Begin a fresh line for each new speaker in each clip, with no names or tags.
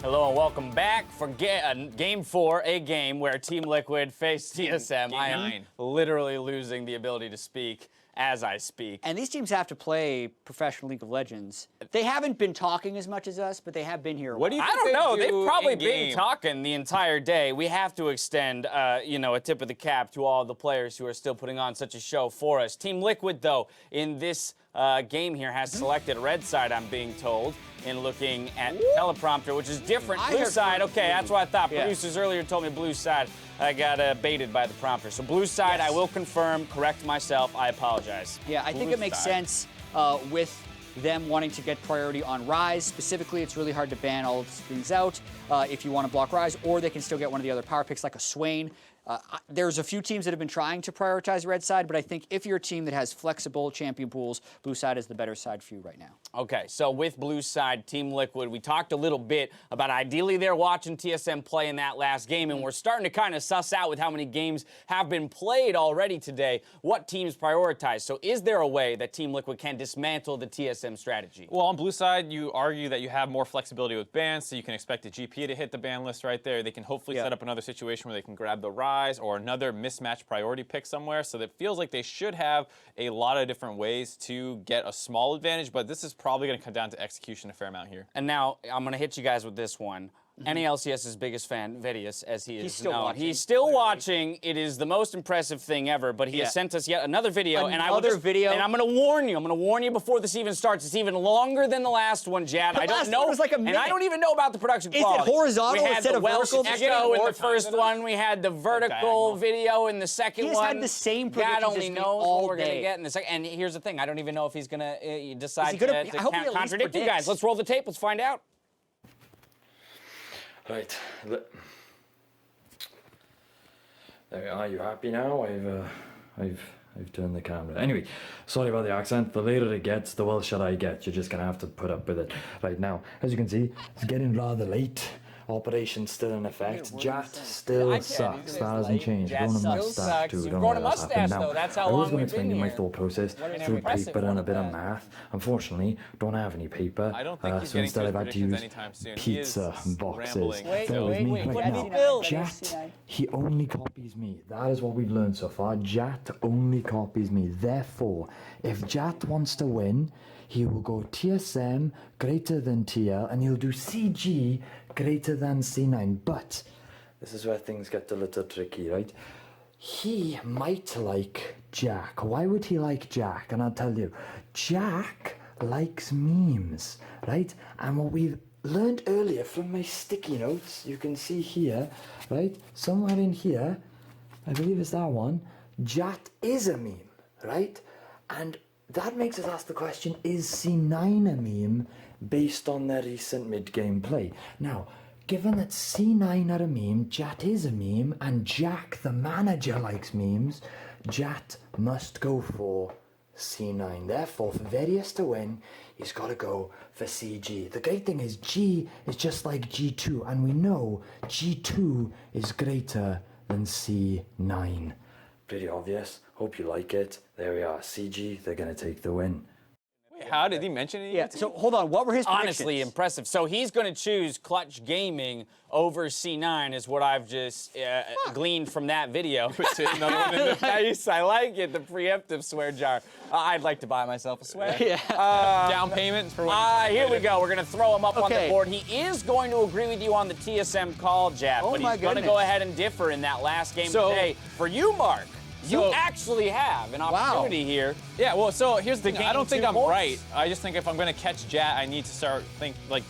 Hello and welcome back for Game 4, a game where Team Liquid faced TSM. I am literally losing the ability to speak as I speak.
And these teams have to play professional League of Legends. They haven't been talking as much as us, but they have been here.
What do you think
I don't know.
do
They've probably
in-game?
been talking the entire day. We have to extend, you know, a tip of the cap to all the players who are still putting on such a show for us. Team Liquid, though, in this game here has selected red side, I'm being told, in looking at teleprompter, which is different. Blue side, okay, that's what I thought.
Yeah.
Producers earlier told me blue side. I got baited by the prompter. So blue side,
Yes.
I will confirm, correct myself, I apologize.
Yeah, I think it makes sense with them wanting to get priority on Ryze. Specifically, it's really hard to ban all of these things out if you want to block Ryze, or they can still get one of the other power picks like a Swain. There's a few teams that have been trying to prioritize red side, but I think if you're a team that has flexible champion pools, blue side is the better side for you right now.
Okay, so with blue side, Team Liquid, we talked a little bit about ideally they're watching TSM play in that last game, and we're starting to kind of suss out with how many games have been played already today, what teams prioritize. So is there a way that Team Liquid can dismantle the TSM strategy?
Well, on blue side, you argue that you have more flexibility with bans, so you can expect a GP to hit the ban list right there. They can hopefully set up another situation where they can grab the Ryze or another mismatched priority pick somewhere. So it feels like they should have a lot of different ways to get a small advantage, but this is probably going to come down to execution a fair amount here.
And now I'm going to hit you guys with this one. Any LCS's biggest fan, Vettius, as he is
still
known.
watching.
He's still watching. It is the most impressive thing ever, but he has sent us yet another video. And I'm going to warn you. I'm going to warn you before this even starts. It's even longer than the last one, Jad.
The
I don't
last
know.
one was like a minute.
And I don't even know about the production quality.
Is it horizontal
we had
instead
the
of
Welsh
vertical?
echo in
more
the first
time
one. We had the vertical video in the second
He has
one.
had the same
God
predictions
only
as me
knows
all
what we're going to
day.
get in the second. And here's the thing. I don't even know if he's going to decide
gonna-
to
I hope he at least
contradict you guys.
predicts.
Let's roll the tape. Let's find out.
Right. There we are. You happy now? I've turned the camera. Anyway, sorry about the accent. The later it gets, the Welsh I get. You're just gonna have to put up with it. Right now, as you can see, it's getting rather late. Operation's still in effect. Jat still sucks. That hasn't changed.
Jat
Growing a
still
mustache
sucks.
too.
You've
Don't
grown
let
a
that happen.
mustache,
Now,
though. That's how
I was
long
going to
we've
explain
been
you my
here.
thought process through
impressive
paper and a bit of
one.
math. Unfortunately, don't have any paper.
I don't think he's
so
getting
instead
to
I've
his
had to use
predictions anytime soon. He is
pizza boxes.
rambling.
Bear with me
What
right
have
now.
you built?
Jat, he only copies me. That is what we've learned so far. Jat only copies me. Therefore, if Jat wants to win, he will go TSM greater than TL, and he'll do CG greater than C9. But this is where things get a little tricky, right? He might like Jack. Why would he like Jack? And I'll tell you, Jack likes memes, right? And what we've learned earlier from my sticky notes, you can see here, right? Somewhere in here, I believe it's that one, Jat is a meme, right? And that makes us ask the question, is C9 a meme based on their recent mid-game play? Now, given that C9 are a meme, Jat is a meme, and Jack, the manager, likes memes, Jat must go for C9. Therefore, for Vettius to win, he's got to go for CG. The great thing is G is just like G2, and we know G2 is greater than C9. Pretty obvious. Hope you like it. There we are. CG, they're going to take the win.
How did he mention it?
Yeah, so hold on. What were his
Honestly
predictions?
impressive. So he's going to choose Clutch Gaming over C9 is what I've just gleaned from that video. Nice, I like it, the preemptive swear jar. I'd like to buy myself a swear.
Down payment for what?
Here we go. We're going to throw him up on the
Okay.
board. He is going to agree with you on the TSM call, Jab,
Oh
but
my
he's going to
goodness.
go ahead and differ in that last game
So-
today. For you, Mark, you
So-
actually have an opportunity here.
Yeah, well, so here's the thing. I
gain
don't think
2
I'm
points.
right. I just think if I'm going to catch Jat, I need to start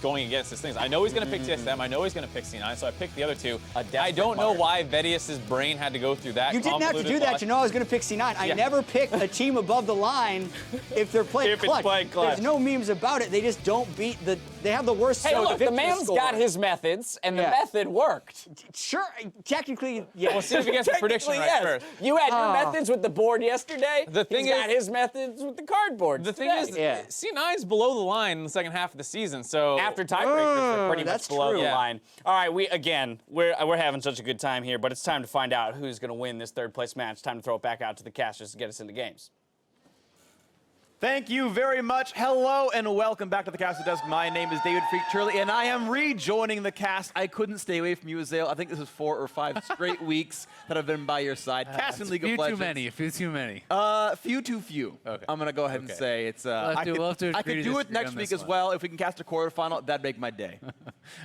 going against his things. I know he's going to pick TSM. I know he's going to pick C9, so I picked the other two. I don't know why Vettius's brain had to go through that.
You didn't have to do that to know I was going to pick C9. I never pick a team above the line if they're playing
If it's
clutch.
playing clutch.
There's no memes about it. They just don't beat the. They have the worst.
Hey, look, the
victory
man's
score.
got his methods, and the
Yeah.
method worked.
Sure, technically, yeah.
We'll see if he gets the prediction
Technically,
right
yes.
first.
You had your methods with the board yesterday.
The thing
He's got
is-
his methods with the cardboard.
The thing
today.
is,
Yeah.
C9's below the line in the second half of the season, so
After tiebreakers, they're pretty much
that's
below
true.
the
Yeah.
line. All right, we're having such a good time here, but it's time to find out who's going to win this third place match. Time to throw it back out to the casters to get us into games.
Thank you very much. Hello and welcome back to the Cast of Dusk. My name is David Freak Turley, and I am rejoining the cast. I couldn't stay away from you, Azale. I think this is 4 or 5 straight weeks that I've been by your side. Casting League of Legends.
A few too many.
Few too few.
Okay.
I'm gonna go ahead and say it's. I could do it next week as well. If we can cast a quarterfinal, that'd make my day.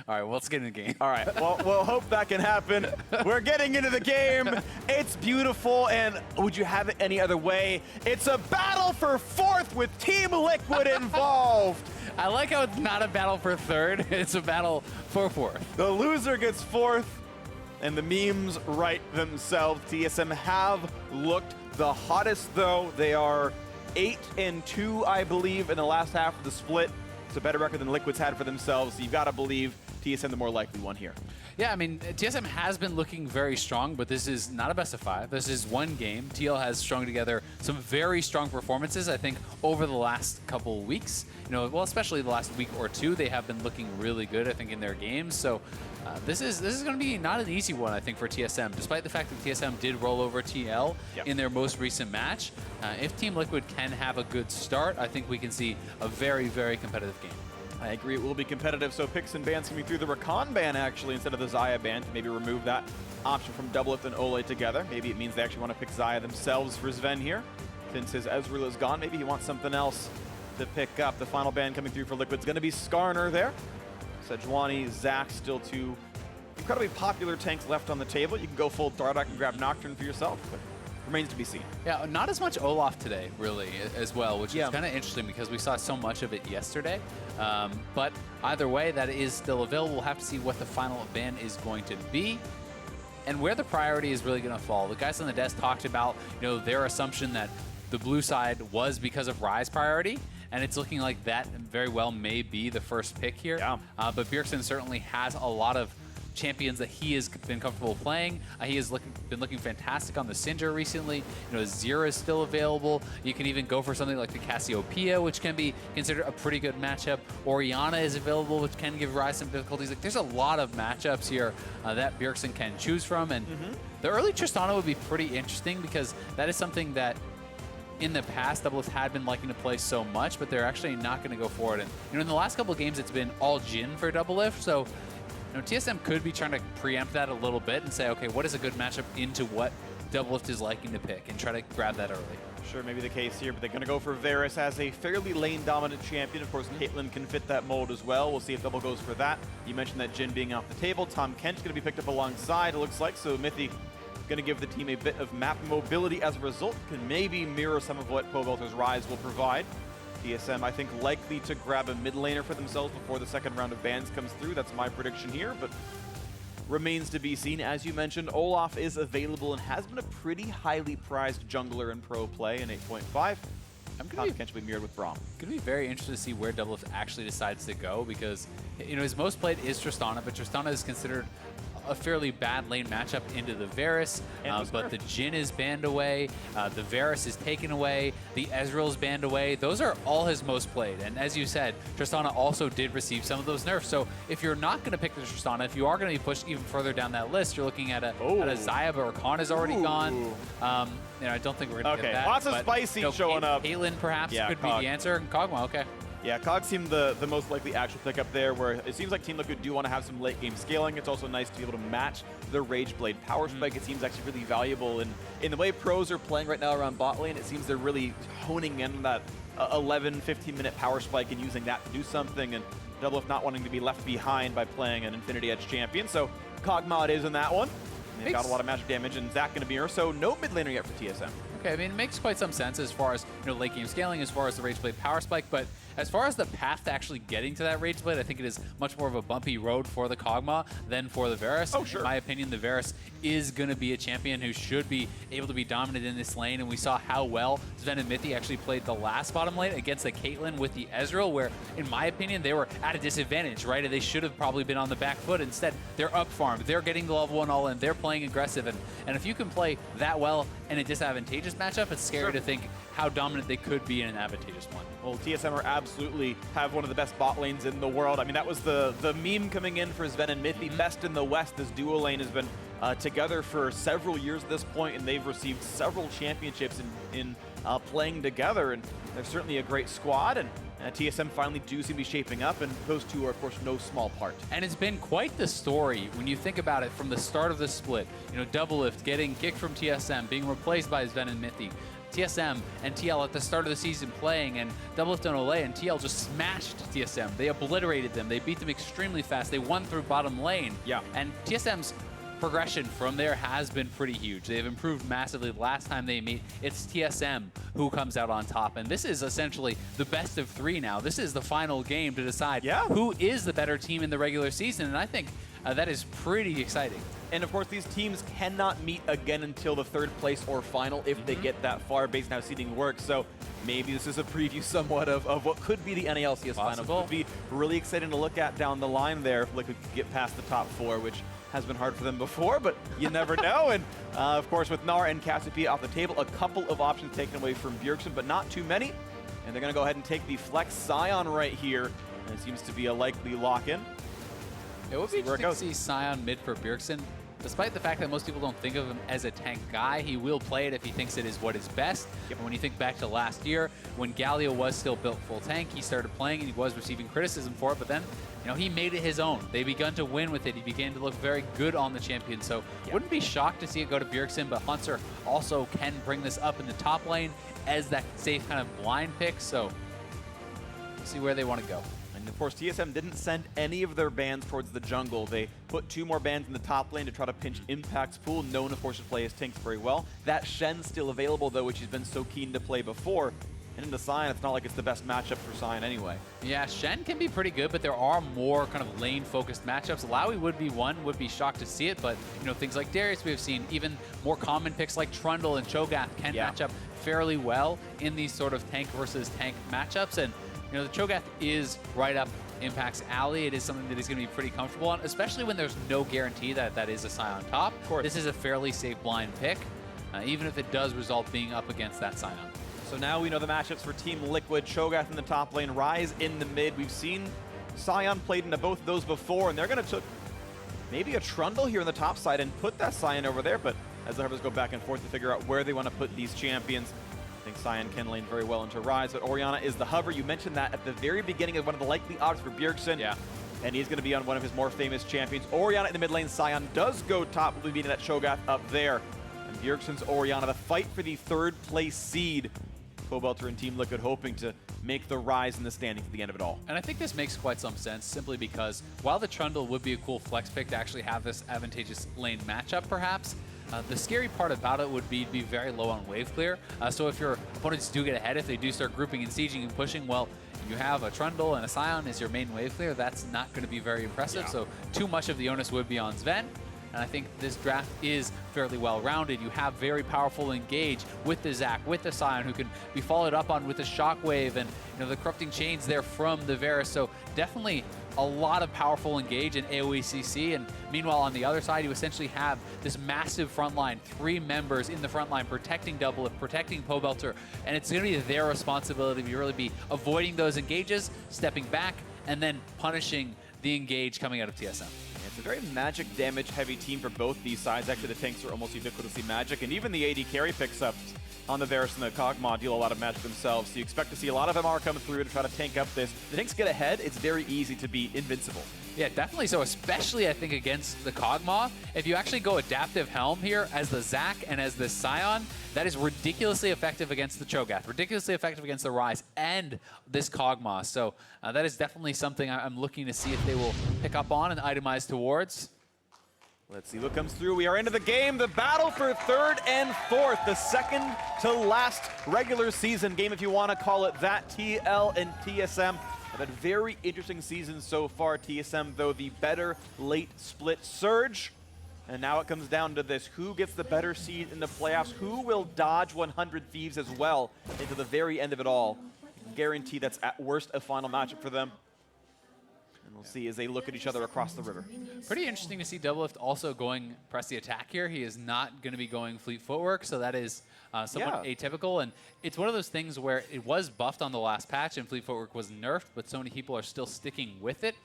All right, well, let's get in the game.
All right. Well, we'll hope that can happen. We're getting into the game. It's beautiful, and would you have it any other way? It's a battle for 4th with Team Liquid involved.
I like how it's not a battle for 3rd. It's a battle for 4th.
The loser gets 4th, and the memes write themselves. TSM have looked the hottest, though. They are 8-2, I believe, in the last half of the split. It's a better record than Liquid's had for themselves. So you've got to believe TSM the more likely one here.
Yeah, I mean, TSM has been looking very strong, but this is not a best of 5. This is one game. TL has strung together some very strong performances, I think, over the last couple weeks. You know, well, especially the last week or two, they have been looking really good, I think, in their games. So this is going to be not an easy one, I think, for TSM, despite the fact that TSM did roll over TL in their most recent match. If Team Liquid can have a good start, I think we can see a very, very competitive game.
I agree, it will be competitive, so picks and bans coming through. The Rakan ban, actually, instead of the Xayah ban, to maybe remove that option from Doublelift and Olleh together. Maybe it means they actually want to pick Xayah themselves for Zven here. Since his Ezreal is gone, maybe he wants something else to pick up. The final ban coming through for Liquid's going to be Skarner there. Sejuani, Zac, still 2 incredibly popular tanks left on the table. You can go full Dardak and grab Nocturne for yourself, but remains to be seen.
Yeah, not as much Olaf today, really, as well, which is kind of interesting because we saw so much of it yesterday. But either way, that is still available. We'll have to see what the final ban is going to be and where the priority is really going to fall. The guys on the desk talked about, you know, their assumption that the blue side was because of Ryze priority, and it's looking like that very well may be the first pick here.
Yeah.
But Bjergsen certainly has a lot of champions that he has been comfortable playing. He has been looking fantastic on the Syndra recently. You know, Zira is still available. You can even go for something like the Cassiopeia, which can be considered a pretty good matchup. Orianna is available, which can give Ryze some difficulties. Like, there's a lot of matchups here that Bjergsen can choose from, and the early Tristana would be pretty interesting because that is something that in the past, Doublelift had been liking to play so much, but they're actually not going to go for it. And you know, in the last couple of games, it's been all Jhin for Doublelift, so you know, TSM could be trying to preempt that a little bit and say, okay, what is a good matchup into what Doublelift is liking to pick and try to grab that early.
Sure, maybe the case here, but they're going to go for Varus as a fairly lane-dominant champion. Of course, Caitlyn can fit that mold as well. We'll see if Double goes for that. You mentioned that Jhin being off the table. Tahm Kench going to be picked up alongside, it looks like, so Mithy going to give the team a bit of map mobility as a result. Can maybe mirror some of what Pobelter's Ryze will provide. TSM, I think, likely to grab a mid laner for themselves before the second round of bans comes through. That's my prediction here, but remains to be seen. As you mentioned, Olaf is available and has been a pretty highly prized jungler in pro play in 8.5. I'm going to potentially mirrored with Braum.
Going to be very interested to see where Doublelift actually decides to go because, you know, his most played is Tristana, but Tristana is considered a fairly bad lane matchup into the Varus, but the Jhin is banned away, the Varus is taken away, the Ezreal is banned away. Those are all his most played, and as you said, Tristana also did receive some of those nerfs. So if you're not going to pick the Tristana, if you are going to be pushed even further down that list, you're looking at a Xayah, but Rakan is already gone. You know, I don't think we're going to get that.
Lots of spicy showing up.
Caitlyn perhaps could be the answer, and Kog'Maw, okay.
Yeah, Kog seemed the most likely actual pickup there, where it seems like Team Liquid do want to have some late game scaling. It's also nice to be able to match the Rageblade power spike. It seems actually really valuable. And in the way pros are playing right now around bot lane, it seems they're really honing in that 11, 15-minute power spike and using that to do something. And Doublelift not wanting to be left behind by playing an Infinity Edge champion. So Kog'Maw is in that one. They've got a lot of magic damage, and Zac going to be here. So no mid laner yet for TSM.
Okay, I mean, it makes quite some sense as far as, you know, late game scaling, as far as the Rageblade power spike, but as far as the path to actually getting to that Rageblade, I think it is much more of a bumpy road for the Kog'Maw than for the Varus.
Oh, sure.
In my opinion, the Varus is going to be a champion who should be able to be dominant in this lane, and we saw how well Zven and Mithy actually played the last bottom lane against the Caitlyn with the Ezreal, where, in my opinion, they were at a disadvantage, right? They should have probably been on the back foot. Instead, they're up farmed. They're getting the level 1 all in. They're playing aggressive, and if you can play that well in a disadvantageous matchup, it's scary to think how dominant they could be in an advantageous one.
Well, TSM are absolutely have one of the best bot lanes in the world. I mean, that was the meme coming in for Zven and Mithy. Best in the West. This duo lane has been together for several years at this point, and they've received several championships in playing together, and they're certainly a great squad, and TSM finally do seem to be shaping up, and those two are, of course, no small part.
And it's been quite the story when you think about it from the start of the split. You know, Doublelift getting kicked from TSM, being replaced by Zven and Mithy. TSM and TL at the start of the season playing, and Doublelift and Olleh and TL just smashed TSM. They obliterated them. They beat them extremely fast. They won through bottom lane.
Yeah.
And TSM's progression from there has been pretty huge. They've improved massively. The last time they meet, it's TSM who comes out on top. And this is essentially the best of 3 now. This is the final game to decide who is the better team in the regular season. And I think that is pretty exciting.
And of course, these teams cannot meet again until the 3rd place or final if they get that far based on how seeding works. So maybe this is a preview somewhat of what could be the NALCS final. It would be really exciting to look at down the line there if Liquid could get past the top 4, which has been hard for them before, but you never know. And of course, with Gnar and Cassiopeia off the table, a couple of options taken away from Bjergsen, but not too many. And they're going to go ahead and take the Flex Sion right here. And it seems to be a likely lock-in.
It would be interesting to see Sion mid for Bjergsen. Despite the fact that most people don't think of him as a tank guy, he will play it if he thinks it is what is best. And when you think back to last year, when Galio was still built full tank, he started playing and he was receiving criticism for it, but then, you know, he made it his own. They began to win with it. He began to look very good on the champion. So wouldn't be shocked to see it go to Bjergsen, but Hauntzer also can bring this up in the top lane as that safe kind of blind pick. So we'll see where they want to go.
And of course, TSM didn't send any of their bans towards the jungle. They put 2 more bans in the top lane to try to pinch Impact's pool, known, of course, to play his tanks very well. That Shen's still available, though, which he's been so keen to play before. And into Sion, it's not like it's the best matchup for Sion anyway.
Yeah, Shen can be pretty good, but there are more kind of lane-focused matchups. Lowy would be one, would be shocked to see it, but, you know, things like Darius we have seen, even more common picks like Trundle and Cho'Gath can match up fairly well in these sort of tank versus tank matchups. And you know, the Cho'Gath is right up Impact's alley. It is something that he's going to be pretty comfortable on, especially when there's no guarantee that that is a Sion top. Of course. This is a fairly safe blind pick, even if it does result being up against that Sion.
So now we know the matchups for Team Liquid. Cho'Gath in the top lane, Ryze in the mid. We've seen Sion played into both of those before, and they're going to took maybe a Trundle here on the top side and put that Sion over there, but as the Harvest go back and forth to figure out where they want to put these champions, I think Sion can lane very well into Ryze, but Orianna is the hover. You mentioned that at the very beginning of one of the likely odds for Bjergsen.
Yeah.
And he's going to be on one of his more famous champions. Orianna in the mid lane. Sion does go top, will be beating that Cho'Gath up there. And Bjergsen's Orianna, the fight for the 3rd place seed. Pobelter and Team Liquid hoping to make the rise in the standings at the end of it all.
And I think this makes quite some sense simply because while the Trundle would be a cool flex pick to actually have this advantageous lane matchup perhaps, the scary part about it would be to be very low on wave clear. So if your opponents do get ahead, if they do start grouping and sieging and pushing, well, you have a Trundle and a Sion as your main wave clear. That's not going to be very impressive. So too much of the onus would be on Zven. And I think this draft is fairly well-rounded. You have very powerful engage with the Zac, with the Sion, who can be followed up on with the Shockwave and the corrupting chains there from the Varus. So definitely a lot of powerful engage in AoE CC. And meanwhile, on the other side, you essentially have this massive front line, 3 members in the front line protecting Doublelift, protecting Pobelter. And it's going to be their responsibility to really be avoiding those engages, stepping back, and then punishing the engage coming out of TSM.
It's a very magic damage heavy team for both these sides. Actually, the tanks are almost ubiquitously magic, and even the AD carry picks up on the Varus and the Kog'Maw deal a lot of magic themselves. So you expect to see a lot of MR come through to try to tank up this. The tanks get ahead, it's very easy to be invincible.
Yeah, definitely so, especially I think against the Kog'Maw. If you actually go Adaptive Helm here as the Zac and as the Sion, that is ridiculously effective against the Cho'Gath, ridiculously effective against the Ryze and this Kog'Maw. So that is definitely something I'm looking to see if they will pick up on and itemize towards.
Let's see what comes through. We are into the game. The battle for 3rd and 4th. The second to last regular season game, if you want to call it that. TL and TSM have had very interesting seasons so far. TSM, though, the better late split surge. And now it comes down to this. Who gets the better seed in the playoffs? Who will dodge 100 Thieves as well into the very end of it all? Guarantee that's at worst a final matchup for them. And we'll see as they look at each other across the river.
Pretty interesting to see Doublelift also going press the attack here. He is not going to be going fleet footwork, so that is somewhat atypical. And it's one of those things where it was buffed on the last patch and fleet footwork was nerfed, but so many people are still sticking with it.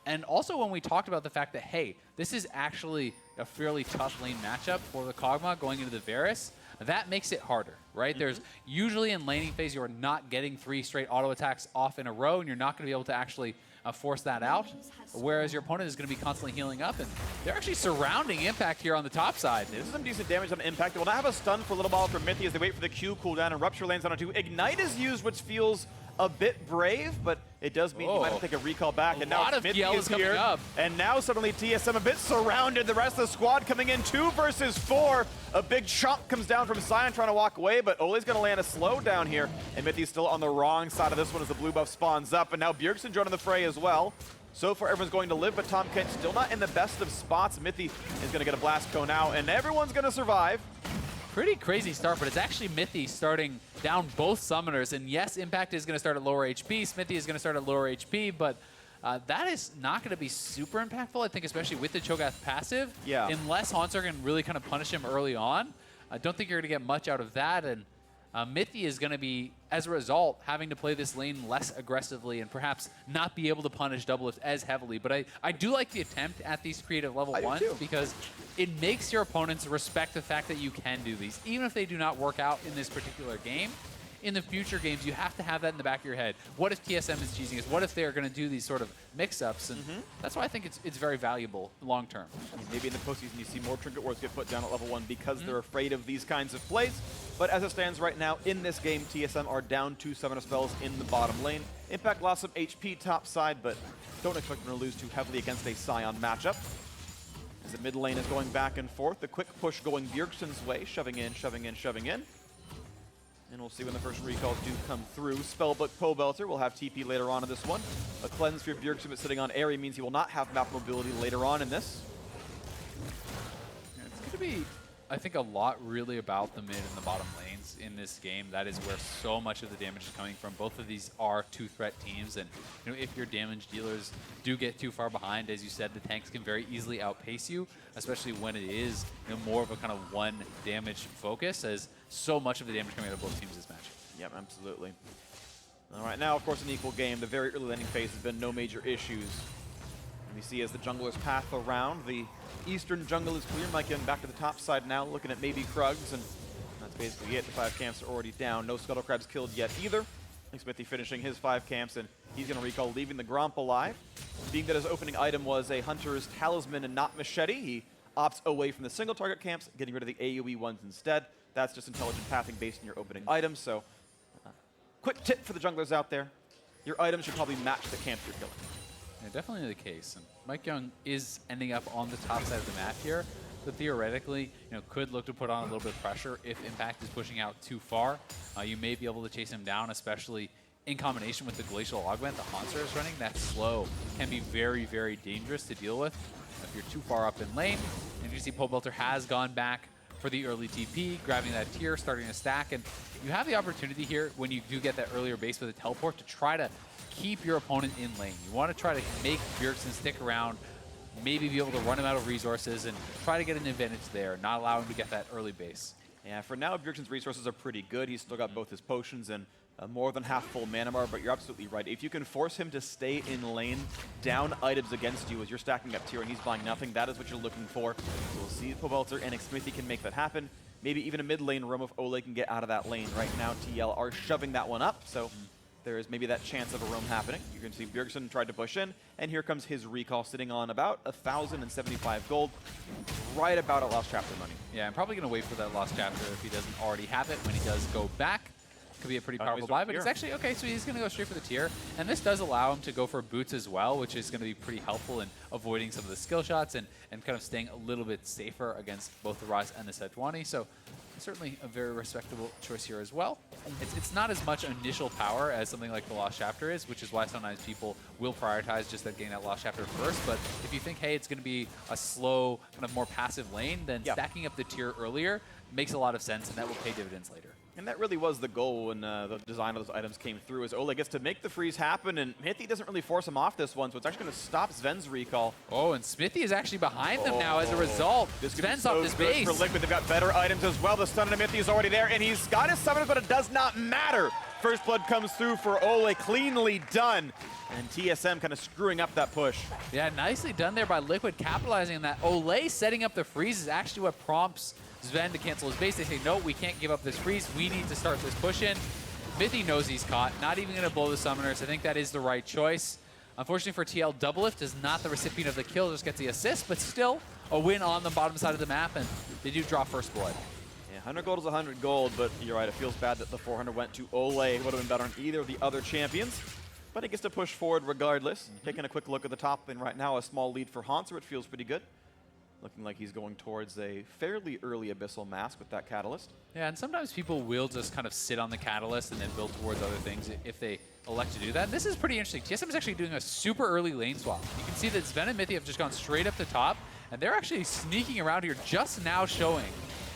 And also when we talked about the fact that, hey, this is actually a fairly tough lane matchup for the Kog'Maw going into the Varus, that makes it harder, right? There's usually in laning phase, you're not getting 3 straight auto attacks off in a row, and you're not going to be able to actually force that out, whereas your opponent is going to be constantly healing up, and they're actually surrounding Impact here on the top side.
This is some decent damage on Impact. We'll now have a stun for a little while from Mithy as they wait for the Q cooldown, and Rupture lands on it too. Ignite is used, which feels a bit brave, but it does mean he might have to take a recall back. And now Xmithie is here, and now suddenly TSM a bit surrounded. The rest of the squad coming in 2 versus 4. A big chunk comes down from Sion trying to walk away, but Olleh's going to land a slowdown here, and Mithy's still on the wrong side of this one as the blue buff spawns up, and now Bjergsen joining the fray as well. So far, everyone's going to live, but Tahm Kench still not in the best of spots. Mithy is going to get a blast cone out, and everyone's going to survive.
Pretty crazy start, but it's actually Mithy starting down both summoners. And yes, Impact is going to start at lower HP. Xmithie is going to start at lower HP, but that is not going to be super impactful, I think, especially with the Cho'Gath passive.
Yeah.
Unless Hauntzer can really kind of punish him early on. I don't think you're going to get much out of that. And Mithy is going to be, as a result, having to play this lane less aggressively and perhaps not be able to punish Doublelift as heavily. But I do like the attempt at these creative level ones because it makes your opponents respect the fact that you can do these. Even if they do not work out in this particular game, in the future games, you have to have that in the back of your head. What if TSM is cheesing us? What if they're going to do these sort of mix-ups? And that's why I think it's very valuable long-term.
I mean, maybe in the postseason you see more Trinket Wards get put down at level 1 because they're afraid of these kinds of plays. But as it stands right now, in this game, TSM are down 2 summoner spells in the bottom lane. Impact lost some HP top side, but don't expect them to lose too heavily against a Sion matchup. As the mid lane is going back and forth, the quick push going Bjergsen's way, shoving in, shoving in, shoving in. And we'll see when the first recalls do come through. Spellbook Pobelter will have TP later on in this one. A cleanse for Bjergsen, but sitting on Airy means he will not have map mobility later on in this.
It's going to be, I think, a lot really about the mid and the bottom lanes in this game. That is where so much of the damage is coming from. Both of these are 2-threat teams, and if your damage dealers do get too far behind, as you said, the tanks can very easily outpace you, especially when it is more of a kind of 1 damage focus, as so much of the damage coming out of both teams this match.
Yep, absolutely. All right, now, of course, an equal game. The very early laning phase has been no major issues. And we see as the jungler's path around, the eastern jungle is clear. MikeYeung back to the top side now, looking at maybe Krugs, and that's basically it. The 5 camps are already down. No Scuttle Crabs killed yet either. Xmithie finishing his 5 camps, and he's going to recall leaving the Gromp alive. Being that his opening item was a Hunter's Talisman and not Machete, he opts away from the single target camps, getting rid of the AoE ones instead. That's just intelligent pathing based on your opening items. So, quick tip for the junglers out there. Your items should probably match the camp you're killing.
Yeah, definitely the case. And MikeYeung is ending up on the top side of the map here, but theoretically, could look to put on a little bit of pressure if Impact is pushing out too far. You may be able to chase him down, especially in combination with the Glacial Augment the Hauntzer is running. That slow can be very, very dangerous to deal with if you're too far up in lane. And you see Pobelter has gone back for the early TP, grabbing that tier, starting to stack, and you have the opportunity here when you do get that earlier base with a teleport to try to keep your opponent in lane. You want to try to make Bjergsen stick around, maybe be able to run him out of resources and try to get an advantage there, not allow him to get that early base.
Yeah, for now, Bjergsen's resources are pretty good. He's still got both his potions and more than half full mana bar, but you're absolutely right. If you can force him to stay in lane, down items against you as you're stacking up tier and he's buying nothing, that is what you're looking for. So we'll see if Pobelter and Xmithie can make that happen. Maybe even a mid lane roam if Olleh can get out of that lane. Right now, TL are shoving that one up, so there is maybe that chance of a roam happening. You can see Bjergsen tried to push in, and here comes his recall sitting on about 1,075 gold, right about at Lost Chapter money.
Yeah, I'm probably going to wait for that Lost Chapter if he doesn't already have it when he does go back. Could be a pretty powerful buy, but it's actually, okay, so he's going to go straight for the tier. And this does allow him to go for boots as well, which is going to be pretty helpful in avoiding some of the skill shots and kind of staying a little bit safer against both the Ryze and the Sejuani. So certainly a very respectable choice here as well. It's not as much initial power as something like the Lost Chapter is, which is why sometimes people will prioritize just that getting that Lost Chapter first. But if you think, hey, it's going to be a slow, kind of more passive lane, then stacking up the tier earlier makes a lot of sense, and that will pay dividends later.
And that really was the goal when the design of those items came through, as Olleh gets to make the freeze happen, and Mithy doesn't really force him off this one, so it's actually going to stop Zven's recall.
Oh, and Xmithie is actually behind them now as a result. Zven's off his base.
For Liquid, they've got better items as well. The stun on Mithy is already there, and he's got his summons, but it does not matter. First blood comes through for Olleh, cleanly done. And TSM kind of screwing up that push.
Yeah, nicely done there by Liquid, capitalizing on that. Olleh setting up the freeze is actually what prompts Zven to cancel his base. They say, no, we can't give up this freeze. We need to start this push in. Mithy knows he's caught, not even going to blow the summoners. I think that is the right choice. Unfortunately for TL, Doublelift is not the recipient of the kill, just gets the assist, but still a win on the bottom side of the map, and they do draw first blood.
Yeah, 100 gold is 100 gold, but you're right, it feels bad that the 400 went to Olleh. It would have been better on either of the other champions. But he gets to push forward regardless. Taking a quick look at the top lane right now, a small lead for Hauntzer, it feels pretty good. Looking like he's going towards a fairly early Abyssal Mask with that Catalyst.
Yeah, and sometimes people will just kind of sit on the Catalyst and then build towards other things if they elect to do that. And this is pretty interesting. TSM is actually doing a super early lane swap. You can see that Zven and Mithy have just gone straight up the top, and they're actually sneaking around here just now showing.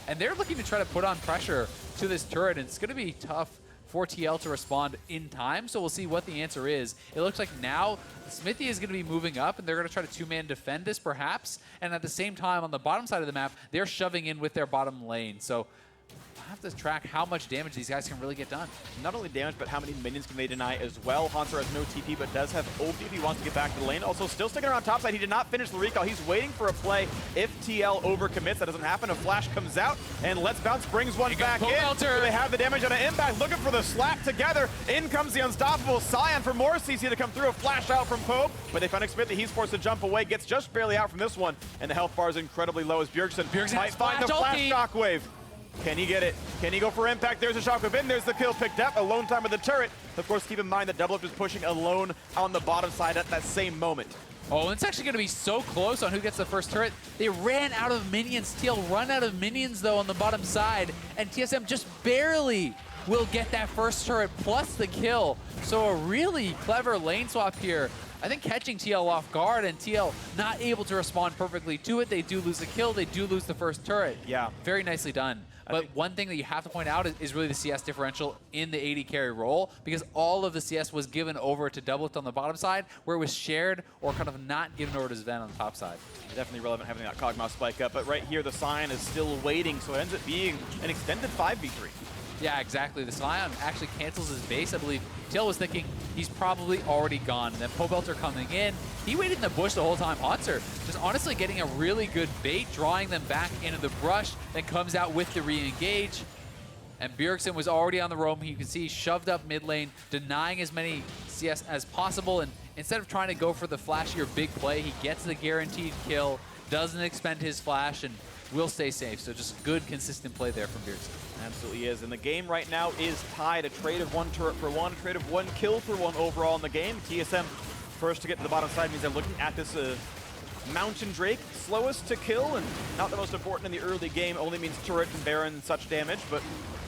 And they're looking to try to put on pressure to this turret, and it's going to be tough for TL to respond in time, so we'll see what the answer is. It looks like now Xmithie is going to be moving up, and they're going to try to two-man defend this perhaps, and at the same time on the bottom side of the map, they're shoving in with their bottom lane. So I have to track how much damage these guys can really get done.
Not only damage, but how many minions can they deny as well. Hauntzer has no TP, but does have ulti if he wants to get back to the lane. Also, still sticking around topside. He did not finish the recall. He's waiting for a play. If TL overcommits, that doesn't happen. A flash comes out, and Let's Bounce brings one back in. So they have the damage on an impact. Looking for the slap together. In comes the unstoppable Sion for more CC to come through. A flash out from Pope, but they find Xmithie. He's forced to jump away. Gets just barely out from this one, and the health bar is incredibly low as Bjergsen might find the flash shockwave. Can he get it? Can he go for impact? There's a shockwave in. There's the kill picked up. Alone time with the turret. Of course, keep in mind that Doublelift is pushing alone on the bottom side at that same moment.
Oh, it's actually going to be so close on who gets the first turret. They ran out of minions. TL run out of minions, though, on the bottom side. And TSM just barely will get that first turret plus the kill. So a really clever lane swap here. I think catching TL off guard and TL not able to respond perfectly to it. They do lose the kill. They do lose the first turret.
Yeah.
Very nicely done. But one thing that you have to point out is really the CS differential in the AD carry role, because all of the CS was given over to Doublelift on the bottom side, where it was shared or kind of not given over to Zven on the top side.
Definitely relevant having that Kog'Maw spike up, but right here the Sion is still waiting, so it ends up being an extended 5v3.
Yeah, exactly. The Sion actually cancels his base. I believe TL was thinking he's probably already gone. And then Pobelter coming in. He waited in the bush the whole time. Hauntzer just honestly getting a really good bait, drawing them back into the brush, then comes out with the re-engage. And Bjergsen was already on the roam. You can see he shoved up mid lane, denying as many CS as possible. And instead of trying to go for the flashier big play, he gets the guaranteed kill, doesn't expend his flash, and will stay safe. So just good, consistent play there from Bjergsen.
Absolutely is. And the game right now is tied. A trade of one turret for one, a trade of one kill for one overall in the game. TSM first to get to the bottom side means they're looking at this Mountain Drake, slowest to kill and not the most important in the early game. Only means turret and Baron and such damage, but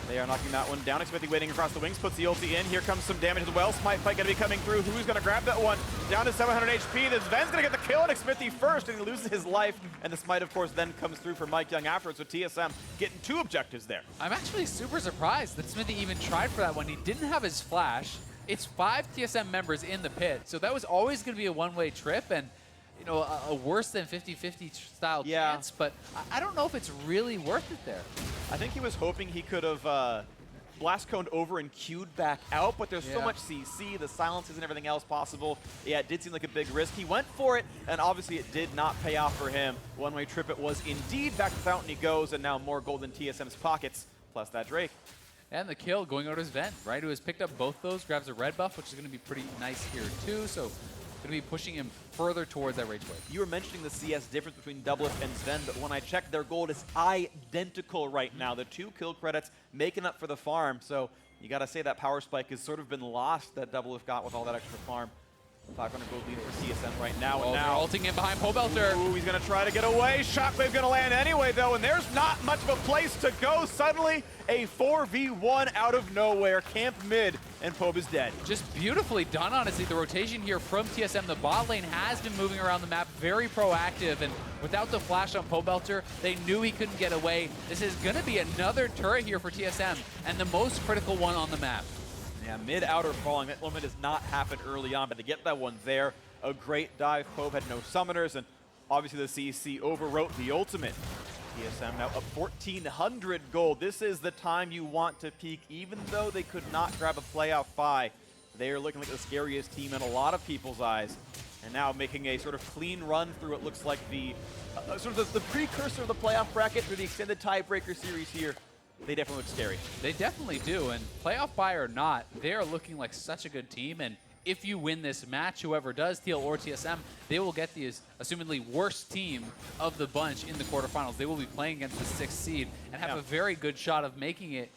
they are knocking that one down. Xmithie waiting across the wings, puts the ulti in. Here comes some damage as well. Smite fight gonna be coming through. Who's gonna grab that one? Down to 700 HP. The Zven's gonna get the kill on Xmithie first, and he loses his life. And the Smite, of course, then comes through for MikeYeung afterwards. So TSM getting two objectives there.
I'm actually super surprised that Xmithie even tried for that when he didn't have his flash. It's 5 TSM members in the pit, so that was always gonna be a one-way trip, and you know, a worse than 50-50 style chance, but I don't know if it's really worth it there.
I think he was hoping he could have blast coned over and queued back out, but there's so much CC, the silences and everything else possible. Yeah, it did seem like a big risk. He went for it, and obviously it did not pay off for him. One-way trip it was indeed. Back to Fountain he goes, and now more gold in TSM's pockets, plus that Drake.
And the kill going over to Zven, right, who has picked up both those, grabs a red buff, which is going to be pretty nice here too, so going to be pushing him further towards that rage wave.
You were mentioning the CS difference between Doublelift and Zven, but when I checked, their gold is identical right now. The 2 kill credits making up for the farm, so you got to say that power spike has sort of been lost that Doublelift got with all that extra farm. 500 gold lead for TSM right now.
And now ulting in behind Pobelter.
Ooh, he's going to try to get away. Shockwave going to land anyway, though, and there's not much of a place to go. Suddenly, a 4v1 out of nowhere. Camp mid, and Pobe is dead.
Just beautifully done, honestly. The rotation here from TSM, the bot lane has been moving around the map, very proactive, and without the flash on Pobelter, they knew he couldn't get away. This is going to be another turret here for TSM, and the most critical one on the map.
Yeah, mid-outer falling. That limit does not happen early on, but to get that one there, a great dive. Pobe had no summoners, and obviously the CC overwrote the ultimate. TSM now up 1,400 gold. This is the time you want to peak, even though they could not grab a playoff bye. They are looking like the scariest team in a lot of people's eyes. And now making a sort of clean run through what looks like the sort of the precursor of the playoff bracket through the extended tiebreaker series here. They definitely look scary.
They definitely do, and playoff bye or not, they are looking like such a good team, and if you win this match, whoever does, TL or TSM, they will get the assumedly worst team of the bunch in the quarterfinals. They will be playing against the 6th seed and have a very good shot of making it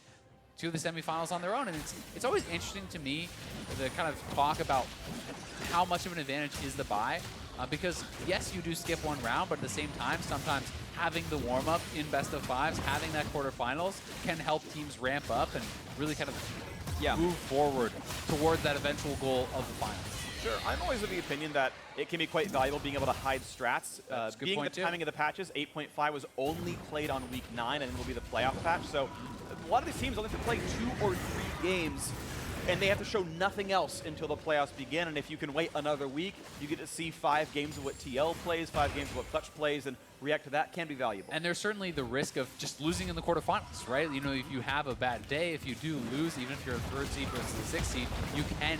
to the semifinals on their own. And it's always interesting to me to kind of talk about how much of an advantage is the bye. Because yes, you do skip one round, but at the same time, sometimes having the warm-up in best of 5s, having that quarterfinals can help teams ramp up and really kind of move forward towards that eventual goal of the finals.
Sure, I'm always of the opinion that it can be quite valuable being able to hide strats. Being the timing of the patches, 8.5 was only played on week 9 and will be the playoff patch. So a lot of these teams only have to play 2 or 3 games and they have to show nothing else until the playoffs begin. And if you can wait another week, you get to see 5 games of what TL plays, 5 games of what Clutch plays, and react to that can be valuable.
And there's certainly the risk of just losing in the quarterfinals, right? You know, if you have a bad day, if you do lose, even if you're a 3rd seed versus a 6th seed, you can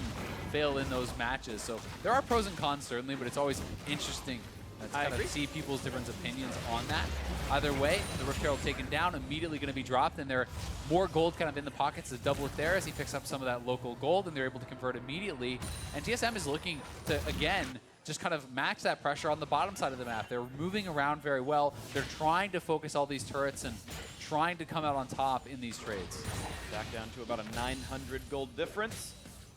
fail in those matches. So there are pros and cons, certainly, but it's always interesting to kind of see people's different opinions on that. Either way, the Rift Herald taken down, immediately going to be dropped, and there are more gold kind of in the pockets of Doublelift there as he picks up some of that local gold, and they're able to convert immediately. And TSM is looking to, again, just kind of max that pressure on the bottom side of the map. They're moving around very well. They're trying to focus all these turrets and trying to come out on top in these trades.
Back down to about a 900 gold difference.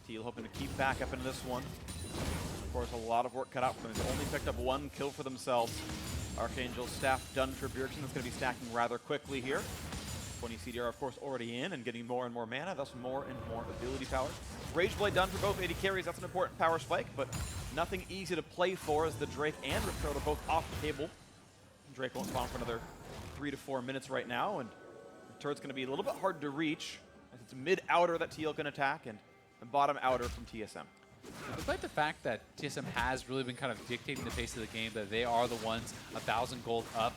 Teal hoping to keep back up into this one. Of course, a lot of work cut out for them. They've only picked up 1 kill for themselves. Archangel's staff done for Bjergsen. That's going to be stacking rather quickly here. 20 CDR, of course, already in and getting more and more mana, thus more and more ability power. Rageblade done for both AD carries. That's an important power spike, but nothing easy to play for as the Drake and Rift Herald are both off the table. Drake won't spawn for another 3 to 4 minutes right now, and the turret's going to be a little bit hard to reach as it's mid-outer that TL can attack and bottom outer from TSM.
Despite the fact that TSM has really been kind of dictating the pace of the game, that they are the ones 1,000 gold up,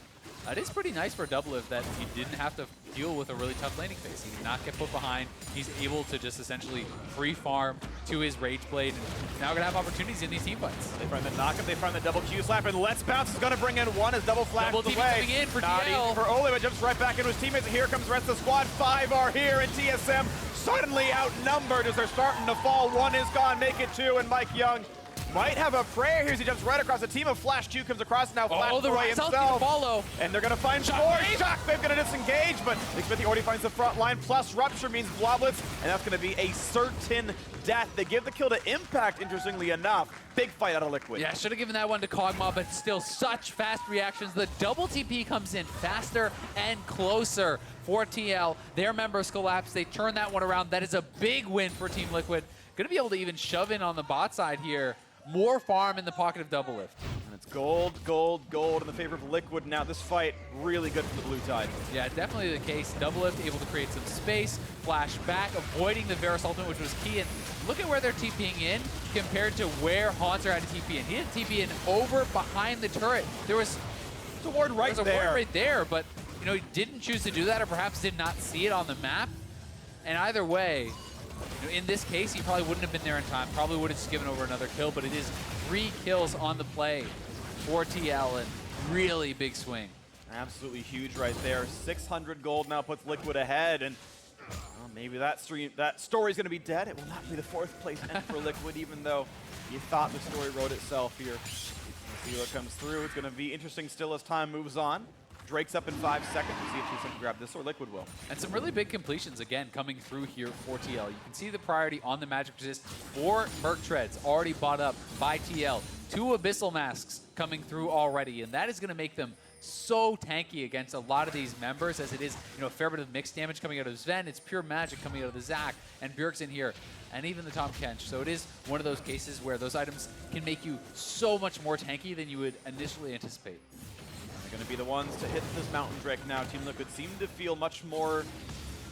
it is pretty nice for Doublelift that he didn't have to deal with a really tough laning phase. He did not get put behind. He's able to just essentially free farm to his Rageblade, and now going to have opportunities in these team fights.
They find the knockup, they find the double Q slap, and Let's Bounce is going to bring in 1 as double flash
Double
away.
coming in for
Not
TL.
easy for Olleh, but jumps right back into his teammates, and here comes the rest of the squad. 5 are here, and TSM suddenly outnumbered as they're starting to fall. 1 is gone, make it 2, and MikeYeung might have a prayer here as he jumps right across the team of Flash Q comes across now. Flash
the
away
Ryze
himself.
follow.
And they're going to find more. Shockbabe going to disengage, but Xmithie already finds the front line. Plus Rupture means Bloblets, and that's going to be a certain death. They give the kill to Impact, interestingly enough. Big fight out of Liquid.
Yeah, should have given that one to Kog'Maw, but still such fast reactions. The double TP comes in faster and closer for TL. Their members collapse. They turn that one around. That is a big win for Team Liquid. Going to be able to even shove in on the bot side here. More farm in the pocket of Doublelift.
And it's gold, gold, gold in the favor of Liquid now. This fight really good for the blue tide.
Yeah, definitely the case. Doublelift able to create some space, flash back, avoiding the Varus ultimate, which was key. And look at where they're TPing in compared to where Hauntzer had to TP in. He didn't TP in over behind the turret. There was
a ward right there,
but you know, he didn't choose to do that, or perhaps did not see it on the map. And either way, you know, in this case, he probably wouldn't have been there in time. Probably would have just given over another kill, but it is 3 kills on the play for TL, and really big swing.
Absolutely huge right there. 600 gold now puts Liquid ahead, and well, maybe that story's going to be dead. It will not be the 4th place end for Liquid, even though you thought the story wrote itself here. Let's see what comes through. It's going to be interesting still as time moves on. Drake's up in 5 seconds. We'll see if TSM can grab this or Liquid will.
And some really big completions, again, coming through here for TL. You can see the priority on the Magic Resist. 4 Merc Treads already bought up by TL. 2 Abyssal Masks coming through already, and that is going to make them so tanky against a lot of these members, as it is, you know, a fair bit of mixed damage coming out of Zven. It's pure magic coming out of the Zac and Bjergsen here, and even the Tahm Kench. So it is one of those cases where those items can make you so much more tanky than you would initially anticipate.
They're going to be the ones to hit this Mountain Drake now. Team Liquid seem to feel much more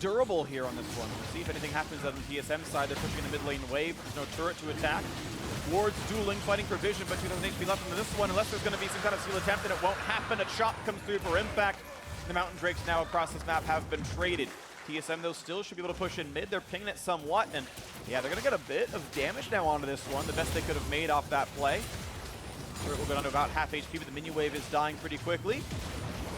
durable here on this one. We'll see if anything happens on the TSM side. They're pushing in the mid lane wave. There's no turret to attack. Wards dueling, fighting for vision, but 2,000 HP left into this one. Unless there's going to be some kind of steal attempt, and it won't happen. A shot comes through for Impact. The Mountain Drakes now across this map have been traded. TSM, though, still should be able to push in mid. They're pinging it somewhat, and yeah, they're going to get a bit of damage now onto this one. The best they could have made off that play. It will go down to about half HP, but the minion wave is dying pretty quickly.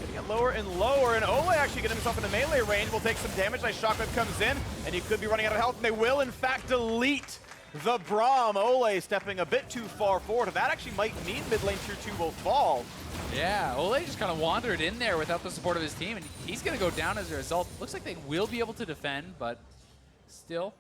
Getting it lower and lower, and Olleh actually getting himself into melee range. Will take some damage. Nice shockwave comes in, and he could be running out of health, and they will, in fact, delete the Braum. Olleh stepping a bit too far forward, and that actually might mean mid lane tier 2 will fall.
Yeah, Olleh just kind of wandered in there without the support of his team, and he's going to go down as a result. Looks like they will be able to defend, but still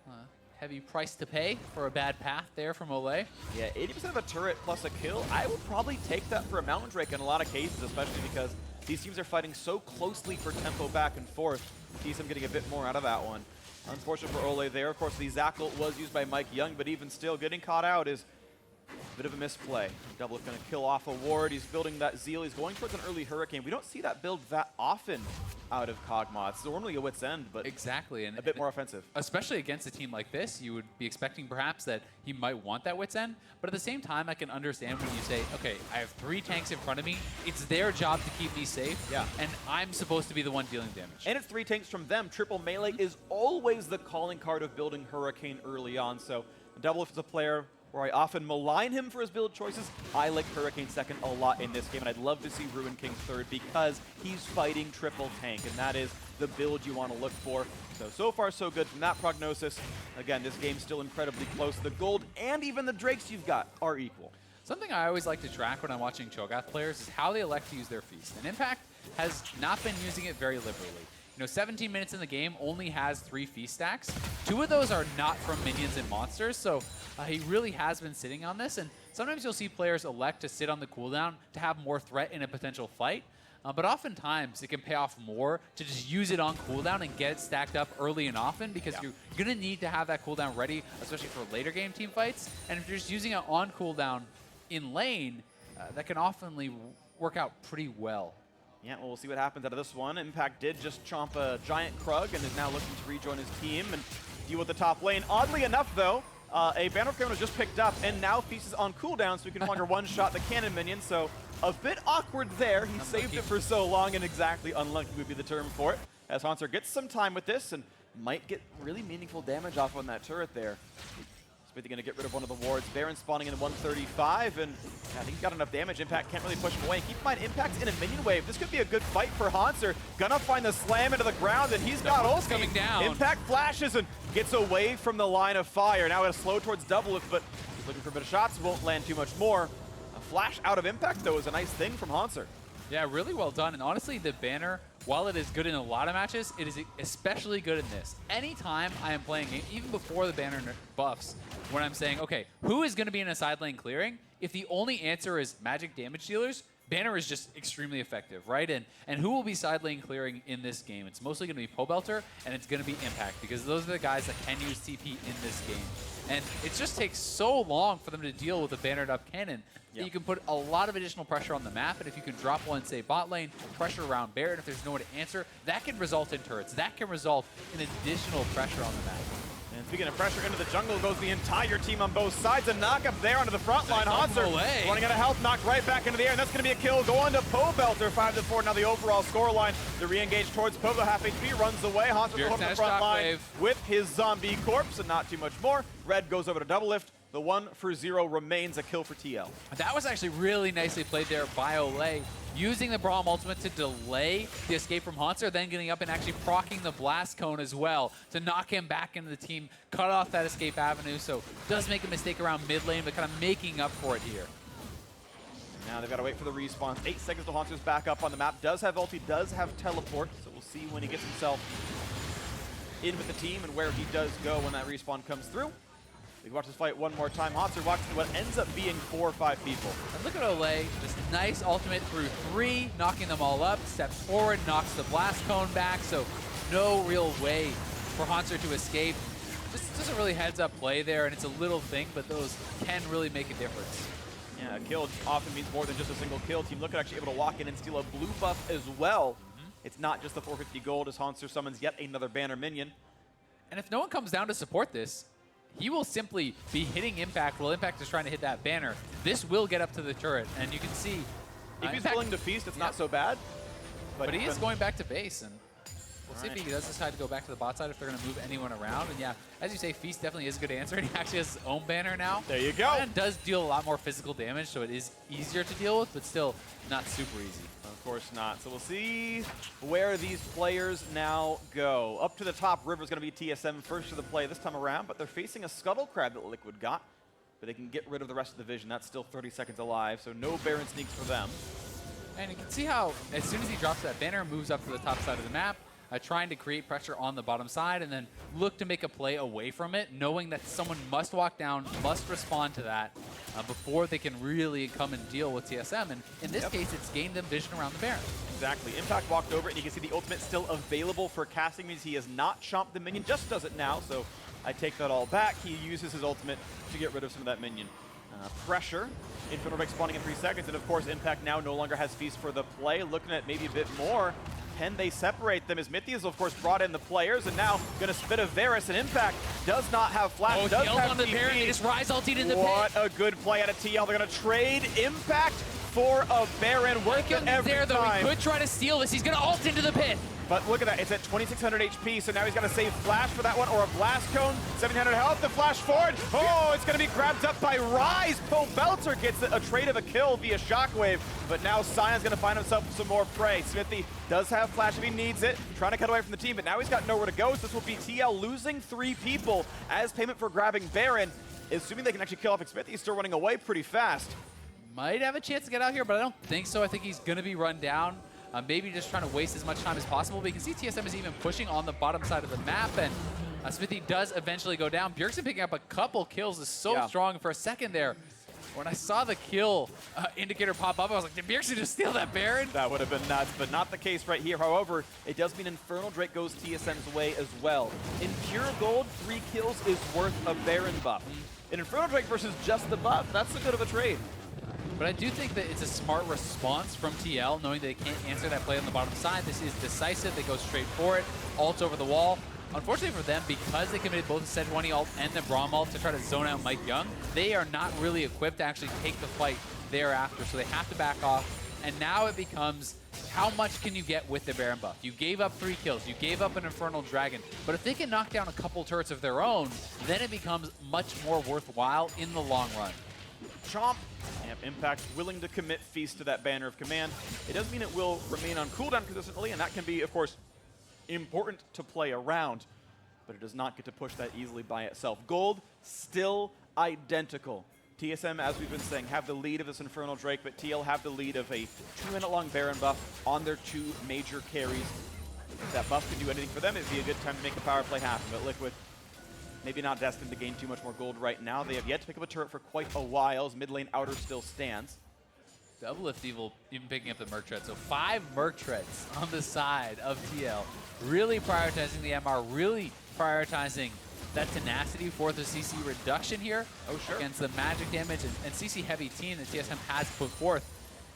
heavy price to pay for a bad path there from Olleh.
Yeah, 80% of a turret plus a kill. I would probably take that for a Mountain Drake in a lot of cases, especially because these teams are fighting so closely for tempo back and forth. TSM getting a bit more out of that one. Unfortunate for Olleh there. Of course, the Zackle was used by MikeYeung, but even still, getting caught out is a bit of a misplay. Doublelift going to kill off a ward. He's building that Zeal. He's going towards an early Hurricane. We don't see that build that often out of Kog'Maw. It's normally a wit's end, but
exactly, and
a bit more offensive.
Especially against a team like this, you would be expecting perhaps that he might want that wit's end. But at the same time, I can understand when you say, okay, I have 3 tanks in front of me. It's their job to keep me safe, and I'm supposed to be the one dealing damage.
And it's 3 tanks from them. Triple melee is always the calling card of building Hurricane early on. So Doublelift is a player where I often malign him for his build choices. I like Hurricane second a lot in this game, and I'd love to see Ruin King third because he's fighting triple tank, and that is the build you want to look for. So far so good from that prognosis. Again, this game's still incredibly close. The gold and even the Drakes you've got are equal.
Something I always like to track when I'm watching Cho'Gath players is how they elect to use their Feast. And Impact has not been using it very liberally. You know, 17 minutes in the game only has 3 Feast stacks. 2 of those are not from minions and monsters, so he really has been sitting on this. And sometimes you'll see players elect to sit on the cooldown to have more threat in a potential fight. But oftentimes it can pay off more to just use it on cooldown and get it stacked up early and often because you're going to need to have that cooldown ready, especially for later game team fights. And if you're just using it on cooldown in lane, that can often work out pretty well.
Yeah, well, we'll see what happens out of this one. Impact did just chomp a giant Krug and is now looking to rejoin his team and deal with the top lane. Oddly enough, though, a Banner of Crown was just picked up, and now Feast is on cooldown, so he can no longer one-shot the cannon minion, so a bit awkward there. He saved it for so long, and exactly unlucky would be the term for it, as Hauntzer gets some time with this and might get really meaningful damage off on that turret there. Xmithie going to get rid of one of the wards. Baron spawning in 135, and I think he's got enough damage. Impact can't really push him away. Keep in mind, Impact's in a minion wave. This could be a good fight for Hauntzer. Gonna find the slam into the ground, and he's got ulti.
Coming down.
Impact flashes and gets away from the line of fire. Now it's slow towards Doublelift, but he's looking for a bit of shots. Won't land too much more. A flash out of Impact, though, is a nice thing from Hauntzer.
Yeah, really well done. And honestly, the banner, while it is good in a lot of matches, it is especially good in this. Anytime I am playing it, even before the banner buffs, when I'm saying, okay, who is going to be in a side lane clearing? If the only answer is magic damage dealers, banner is just extremely effective, right? And who will be side lane clearing in this game? It's mostly going to be Pobelter, and it's going to be Impact, because those are the guys that can use TP in this game. And it just takes so long for them to deal with a bannered up cannon that you can put a lot of additional pressure on the map, and if you can drop one, say, bot lane, pressure around Baron, if there's no one to answer, that can result in turrets. That can result in additional pressure on the map.
And speaking of pressure into the jungle goes the entire team on both sides. A knock up there onto the front line. Hauntzer running out of health, knocked right back into the air, and that's going to be a kill going to Pobelter. 5-4 now the overall scoreline. The re-engage towards Pobo, half HP, runs away. Hauntzer will the front line with his zombie corpse, and not too much more. Red goes over to Doublelift. The 1-for-0 remains a kill for TL.
That was actually really nicely played there by Olleh, using the Braum ultimate to delay the escape from Hauntzer, then getting up and actually proccing the blast cone as well to knock him back into the team, cut off that escape avenue. So does make a mistake around mid lane, but kind of making up for it here.
Now they've got to wait for the respawn. 8 seconds till Hauntzer's back up on the map. Does have ulti, does have teleport, so we'll see when he gets himself in with the team and where he does go when that respawn comes through. We watch this fight one more time. Hauntzer walks into what ends up being 4 or 5 people.
And look at Olleh, just nice ultimate through 3, knocking them all up, steps forward, knocks the blast cone back, so no real way for Hauntzer to escape. Just a really heads-up play there, and it's a little thing, but those can really make a difference.
Yeah, a kill often means more than just a single kill. Team Liquid actually able to walk in and steal a blue buff as well. It's not just the 450 gold as Hauntzer summons yet another banner minion.
And if no one comes down to support this, he will simply be hitting Impact while Impact is trying to hit that banner. This will get up to the turret, and you can see...
if he's willing to feast, it's not so bad.
But he is going back to base, and we'll see if he does decide to go back to the bot side, if they're going to move anyone around. And yeah, as you say, Feast definitely is a good answer, and he actually has his own banner now.
There you go.
And does deal a lot more physical damage, so it is easier to deal with, but still not super easy.
Of course not. So we'll see where these players now go. Up to the top, River's going to be TSM first to the play this time around, but they're facing a Scuttle Crab that Liquid got. But they can get rid of the rest of the vision. That's still 30 seconds alive, so no Baron sneaks for them.
And you can see how as soon as he drops that banner, moves up to the top side of the map, trying to create pressure on the bottom side, and then look to make a play away from it, knowing that someone must walk down, must respond to that before they can really come and deal with TSM. And in this case, it's gained them vision around the Baron.
Exactly. Impact walked over it, and you can see the ultimate still available for casting. Means he has not chomped the minion, just does it now, so I take that all back. He uses his ultimate to get rid of some of that minion. Pressure. Infernal Break spawning in 3 seconds, and of course Impact now no longer has Feast for the play. Looking at maybe a bit more. Can they separate them? As Mithy has of course brought in the players, and now going to spit a Varus, and Impact does not have flash.
Oh,
does have
on the Baron, they just Ryze ulted in the pit.
What a good play out of TL. They're going to trade Impact for a Baron. Worth it every
there, though.
time.
He could try to steal this. He's going to ult into the pit.
But look at that, it's at 2600 HP, so now he's got to save Flash for that one, or a Blast Cone, 700 health, the Flash forward. Oh, it's going to be grabbed up by Ryze. Pobelter gets a trade of a kill via Shockwave, but now Sion's going to find himself some more prey. Xmithie does have Flash if he needs it, trying to cut away from the team, but now he's got nowhere to go, so this will be TL losing 3 people as payment for grabbing Baron. Assuming they can actually kill off Xmithie, he's still running away pretty fast.
Might have a chance to get out here, but I don't think so. I think he's going to be run down. Maybe just trying to waste as much time as possible. But you can see TSM is even pushing on the bottom side of the map, and Xmithie does eventually go down. Bjergsen picking up a couple kills is so strong. For a second there, when I saw the kill indicator pop up, I was like, did Bjergsen just steal that Baron?
That would have been nuts, but not the case right here. However, it does mean Infernal Drake goes TSM's way as well. In pure gold, 3 kills is worth a Baron buff. In Infernal Drake versus just the buff, that's a bit of a trade.
But I do think that it's a smart response from TL, knowing that they can't answer that play on the bottom side. This is decisive. They go straight for it. Ult over the wall. Unfortunately for them, because they committed both the Sejuani ult and the Braum ult to try to zone out MikeYeung, they are not really equipped to actually take the fight thereafter, so they have to back off. And now it becomes, how much can you get with the Baron buff? You gave up 3 kills, you gave up an Infernal Dragon, but if they can knock down a couple turrets of their own, then it becomes much more worthwhile in the long run.
Chomp. Yep, Impact willing to commit Feast to that banner of command. It does mean it will remain on cooldown consistently, and that can be, of course, important to play around, but it does not get to push that easily by itself. Gold, still identical. TSM, as we've been saying, have the lead of this Infernal Drake, but TL have the lead of a 2-minute-long Baron buff on their 2 major carries. If that buff can do anything for them, it'd be a good time to make the power play happen, but Liquid, maybe not destined to gain too much more gold right now. They have yet to pick up a turret for quite a while, as mid lane outer still stands.
Doublelift even picking up the Merc Tread. So 5 Merc Treads on the side of TL. Really prioritizing the MR, really prioritizing that tenacity for the CC reduction here against the magic damage and CC heavy team that TSM has put forth.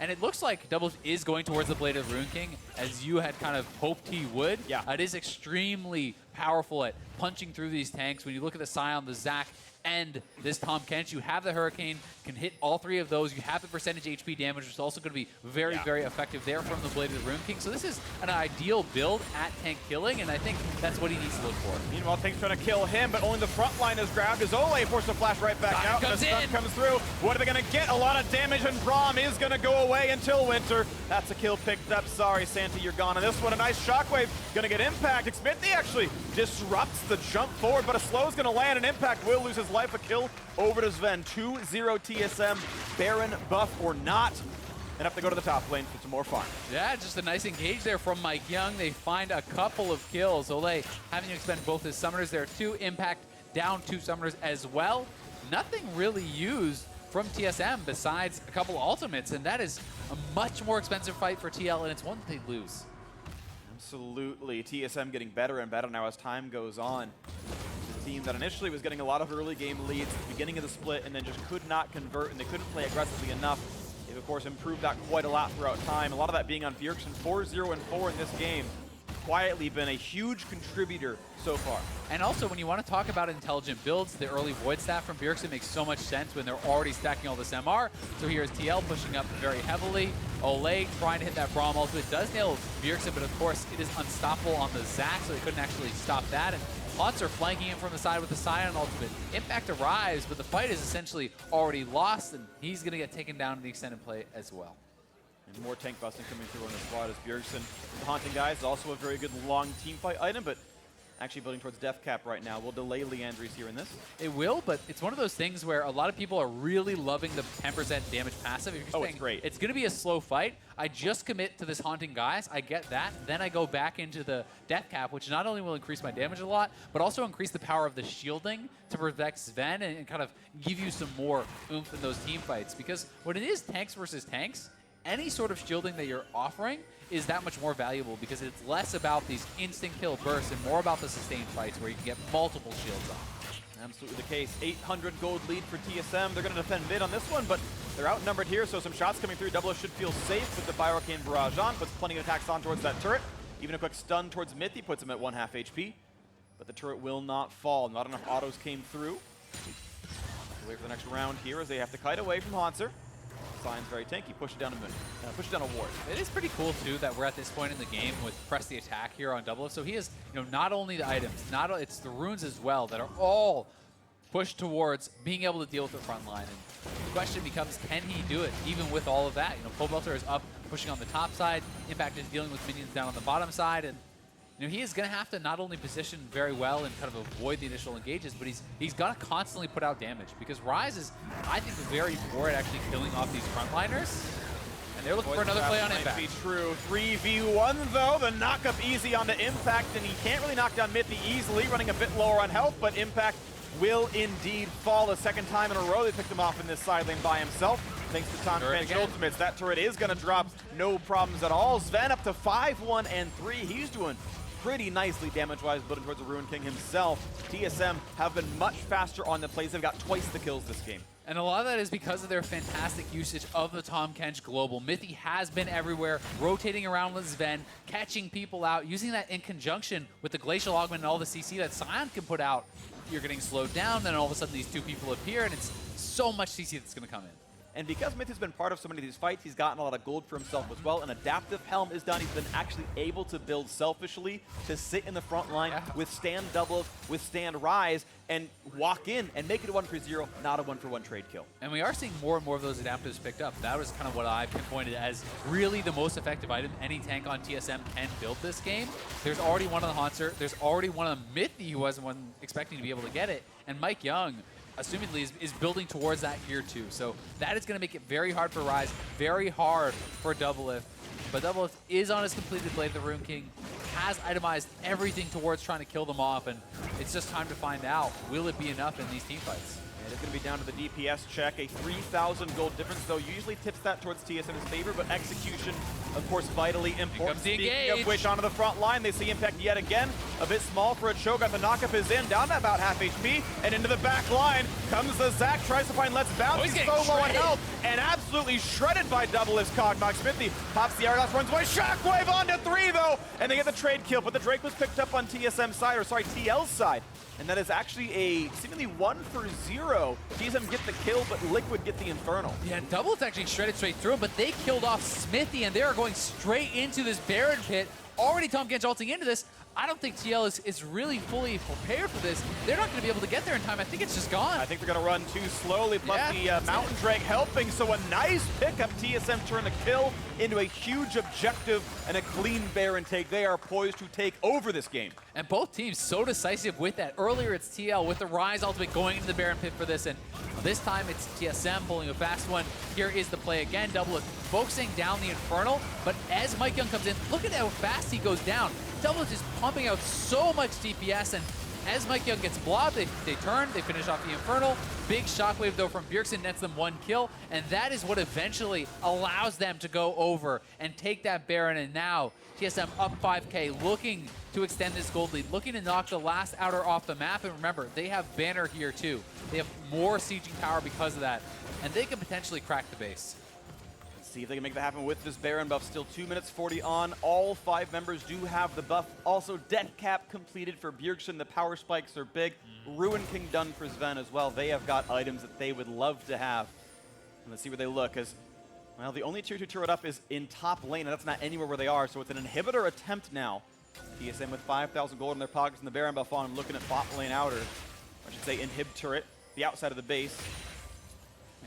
And it looks like Doublelift is going towards the Blade of Rune King, as you had kind of hoped he would.
Yeah.
It is extremely powerful at punching through these tanks. When you look at the Sion, the Zac, and this Tahm Kench, you have the Hurricane, can hit all 3 of those. You have the percentage HP damage, which is also going to be very, very effective there from the Blade of the Rune King. So this is an ideal build at tank killing, and I think that's what he needs to look for.
Meanwhile, Tank's trying to kill him, but only the front line is grabbed as Olleh forced to flash right back out. And the stun comes through. What are they going to get? A lot of damage, and Braum is going to go away until Winter. That's a kill picked up. Sorry, Santa, you're gone. And this one, a nice Shockwave. Going to get Impact. Xmithie actually disrupts the jump forward, but a slow is going to land, and Impact will lose his life. A kill over to Zven. 2-0 TSM. Baron buff or not. And have to go to the top lane for some more fun.
Yeah, just a nice engage there from MikeYeung. They find a couple of kills. Olleh having to expend both his summoners there too. Impact down 2 summoners as well. Nothing really used from TSM besides a couple ultimates, and that is a much more expensive fight for TL, and it's one that they lose.
Absolutely. TSM getting better and better now as time goes on. The team that initially was getting a lot of early game leads at the beginning of the split and then just could not convert, and they couldn't play aggressively enough. They've, of course, improved that quite a lot throughout time. A lot of that being on Bjergsen, 4-0-4 in this game. quietly been a huge contributor so far.
And also, when you want to talk about intelligent builds, the early Void Staff from Bjergsen makes so much sense when they're already stacking all this MR. So here's TL pushing up very heavily. Olleh trying to hit that Braum ultimate. Does nail Bjergsen, but of course it is unstoppable on the Zac, so they couldn't actually stop that. And Hauntzer flanking him from the side with the Sion ultimate. Impact arrives, but the fight is essentially already lost, and he's going to get taken down in the extended play as well.
And more tank busting coming through on the squad as Bjergsen, the Haunting Guy, is also a very good long team fight item, but actually building towards death cap right now. We'll delay Leandri's here in this.
It will, but it's one of those things where a lot of people are really loving the 10% damage passive. If you're
it's great.
It's going to be a slow fight. I just commit to this Haunting Guys. I get that. Then I go back into the death cap, which not only will increase my damage a lot, but also increase the power of the shielding to protect Zven and kind of give you some more oomph in those team fights. Because when it is tanks versus tanks, any sort of shielding that you're offering is that much more valuable because it's less about these instant kill bursts and more about the sustained fights where you can get multiple shields off.
Absolutely the case. 800 gold lead for TSM. They're going to defend mid on this one, but they're outnumbered here, so some shots coming through. Doublelift should feel safe with the Byrocane barrage on, puts plenty of attacks on towards that turret. Even a quick stun towards Mithy puts him at 1/2 HP, but the turret will not fall. Not enough autos came through. Wait for the next round here as they have to kite away from Hauntzer. Sion's very tanky. Push it down a minute. Push it down a ward.
It is pretty cool too that we're at this point in the game with press the attack here on Doublelift. So he has, not only the items, it's the runes as well that are all pushed towards being able to deal with the front line. And the question becomes, can he do it even with all of that? Pobelter is up, pushing on the top side. Impact is dealing with minions down on the bottom side, and he is going to have to not only position very well and kind of avoid the initial engages, but he's got to constantly put out damage because Ryze is, I think, very poor at actually killing off these frontliners. And they're looking for another play on Impact.
Might be true. 3v1 though. The knock-up easy onto Impact, and he can't really knock down Mithy easily, running a bit lower on health, but Impact will indeed fall a second time in a row. They picked him off in this side lane by himself. Thanks to Tahm Kench ultimates. That turret is going to drop, no problems at all. Zven up to 5-1 and 3. He's doing pretty nicely damage-wise, building towards the Ruin King himself. TSM have been much faster on the plays. They've got twice the kills this game.
And a lot of that is because of their fantastic usage of the Tahm Kench Global. Mithy has been everywhere, rotating around with Zven, catching people out, using that in conjunction with the Glacial Augment and all the CC that Sion can put out. You're getting slowed down, then all of a sudden these two people appear, and it's so much CC that's going to come in.
And because Mithy's been part of so many of these fights, he's gotten a lot of gold for himself as well. An adaptive helm is done. He's been actually able to build selfishly to sit in the front line, withstand Doublelift, withstand Ryze, and walk in and make it a 1-for-0, not a 1-for-1 trade kill.
And we are seeing more and more of those adaptives picked up. That was kind of what I pinpointed as really the most effective item any tank on TSM can build this game. There's already one on the Hauntzer. There's already one on the Mithy who wasn't one expecting to be able to get it. And MikeYeung, assumedly, is building towards that here too. So that is going to make it very hard for Ryze, very hard for Doublelift. But Doublelift is on his completed Blade of the Ruin King, has itemized everything towards trying to kill them off, and it's just time to find out, will it be enough in these team fights?
And it's going to be down to the DPS check. A 3,000 gold difference, though, usually tips that towards TSM's favor, but execution, of course, vitally important. Speaking of which, onto the front line, they see Impact yet again. A bit small for a Cho'Gath. The knockup is in, down to about half HP, and into the back line comes the Zac, tries to find Let's Bounce. He's so low on health, and absolutely shredded by Doublelift's Kog'Maw. Xmithie pops the Hourglass, runs away. Shockwave onto 3, though, and they get the trade kill, but the Drake was picked up on TSM's side, or sorry, TL's side. And that is actually a seemingly 1-for-0. TSM get the kill, but Liquid get the Infernal.
Yeah, Doublelift actually shredded straight through, but they killed off Xmithie, and they are going straight into this Baron pit. Already Tahm Kench ulting into this. I don't think TL is really fully prepared for this. They're not going to be able to get there in time. I think it's just gone.
I think they're going to run too slowly, plus the Mountain Drake helping, so a nice pickup. TSM turn the kill into a huge objective and a clean Baron take. They are poised to take over this game.
And both teams so decisive with that. Earlier it's TL with the Ryze ultimate going into the Baron pit for this, and this time it's TSM pulling a fast one. Here is the play again. Doublelift focusing down the Infernal, but as MikeYeung comes in, look at how fast he goes down. Doublelift is pumping out so much DPS, and as MikeYeung gets blobbed, they turn, they finish off the Infernal. Big shockwave, though, from Bjergsen nets them 1 kill, and that is what eventually allows them to go over and take that Baron, and now TSM up 5k, looking to extend this gold lead, looking to knock the last outer off the map, and remember, they have Banner here, too. They have more sieging power because of that, and they can potentially crack the base.
See if they can make that happen with this Baron buff. Still 2 minutes 40 on. All 5 members do have the buff. Also, death cap completed for Bjergsen. The power spikes are big. Ruin King done for Zven as well. They have got items that they would love to have. And let's see where they look. As well, the only tier 2 turret up is in top lane, and that's not anywhere where they are. So it's an inhibitor attempt now. TSM with 5,000 gold in their pockets and the Baron buff on. Looking at bot lane outer. I should say inhib turret. The outside of the base.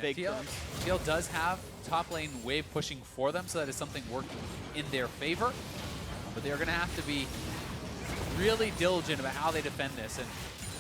Yeah, TL does have top lane wave pushing for them, so that is something working in their favor. But they're going to have to be really diligent about how they defend this and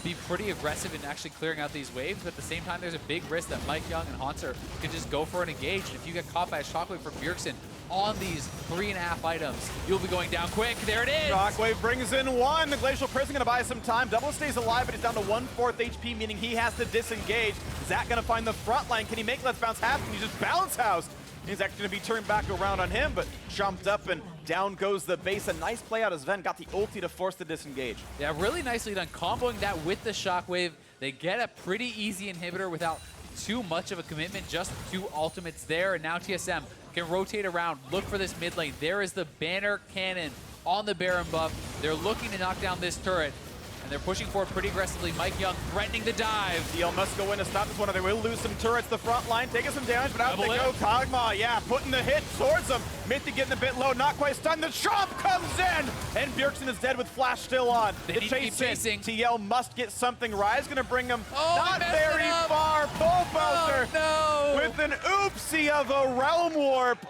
be pretty aggressive in actually clearing out these waves. But at the same time, there's a big risk that MikeYeung and Hauntzer can just go for an engage. And if you get caught by a shockwave from Bjergsen on these 3.5 items, you'll be going down quick. There it is!
Shockwave brings in one. The Glacial Prison gonna buy some time. Double stays alive, but he's down to 1/4 HP, meaning he has to disengage. Zach gonna find the front line. Can he make Let's Bounce happen? He just balance housed. He's actually gonna be turned back around on him, but jumped up and down goes the base. A nice play out of Zven. Got the ulti to force the disengage.
Yeah, really nicely done. Comboing that with the shockwave. They get a pretty easy inhibitor without too much of a commitment, just 2 ultimates there. And now TSM can rotate around, look for this mid lane. There is the banner cannon on the Baron buff. They're looking to knock down this turret, and they're pushing forward pretty aggressively. MikeYeung threatening the dive.
DL must go in to stop this one, or they will lose some turrets. The front line taking some damage, but out they go. Kog'Maw, yeah, putting the hit towards them. Mithy getting a bit low, not quite stunned. The chomp comes in, and Bjergsen is dead with flash still on.
They need to keep chasing.
TL must get something. Ryze gonna bring him not
messed
very
it up.
far. Pobelter
Oh, no.
with an oopsie of a realm warp.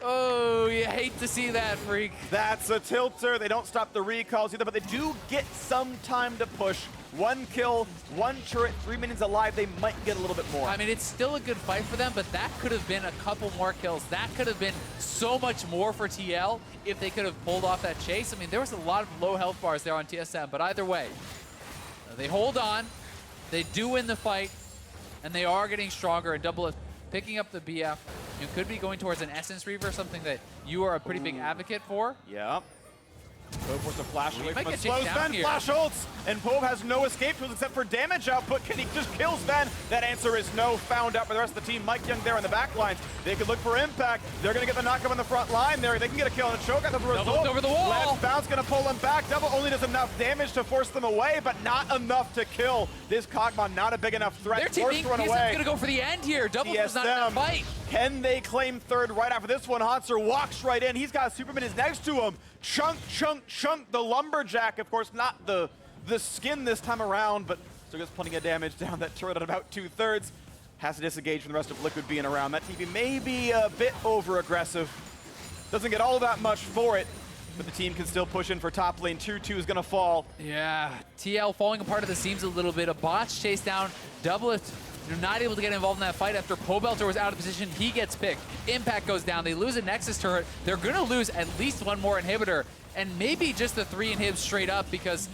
Oh, you hate to see that, Freak.
That's a tilter. They don't stop the recalls either, but they do get some time to push. 1 kill, 1 turret, 3 minions alive. They might get a little bit more.
I mean, it's still a good fight for them, but that could have been a couple more kills. That could have been so much more for TL if they could have pulled off that chase. I mean, there was a lot of low health bars there on TSM, but either way, they hold on. They do win the fight, and they are getting stronger. And Doublelift picking up the BF. You could be going towards an Essence Reaver, something that you are a pretty big advocate for.
Yeah. Go for some flash away from a
get
slow
taken down
Zven,
here.
flash ults, and Pobe has no escape tools except for damage output. Can he just kill Zven? That answer is no. Found out by the rest of the team. MikeYeung there in the back lines. They could look for impact. They're going to get the knockup on the front line there. They can get a kill on the Cho'Gath as a result.
Over the wall.
Let's Bounce going to pull him back. Double only does enough damage to force them away, but not enough to kill. This Kog'Maw not a big enough threat.
Their team
Forced to run away.
going to go for the end here. Double's not in the fight.
Can they claim third right after this one? Hauntzer walks right in. He's got Superman is next to him. Chunk, chunk, chunk. The Lumberjack, of course, not the skin this time around, but still gets plenty of damage down that turret at about 2/3. Has to disengage from the rest of Liquid being around. That TV may be a bit over-aggressive. Doesn't get all that much for it, but the team can still push in for top lane. 2-2 is going to fall.
Yeah, TL falling apart at the seams a little bit. A botch chase down. Doublelift not able to get involved in that fight after Pobelter was out of position. He gets picked. Impact goes down. They lose a Nexus turret. They're going to lose at least 1 more inhibitor, and maybe just the 3 inhibs straight up because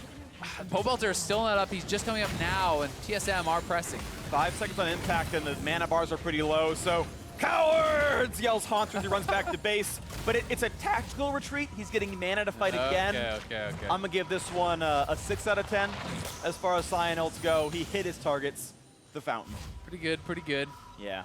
Pobelter is still not up. He's just coming up now, and TSM are pressing.
5 seconds on impact, and the mana bars are pretty low, so cowards! Yells Hauntzer as he runs back to base. But it's a tactical retreat. He's getting mana to fight again.
Okay.
I'm going to give this one a 6 out of 10. As far as Sion ults go, he hit his targets. The fountain.
Pretty good.
Yeah.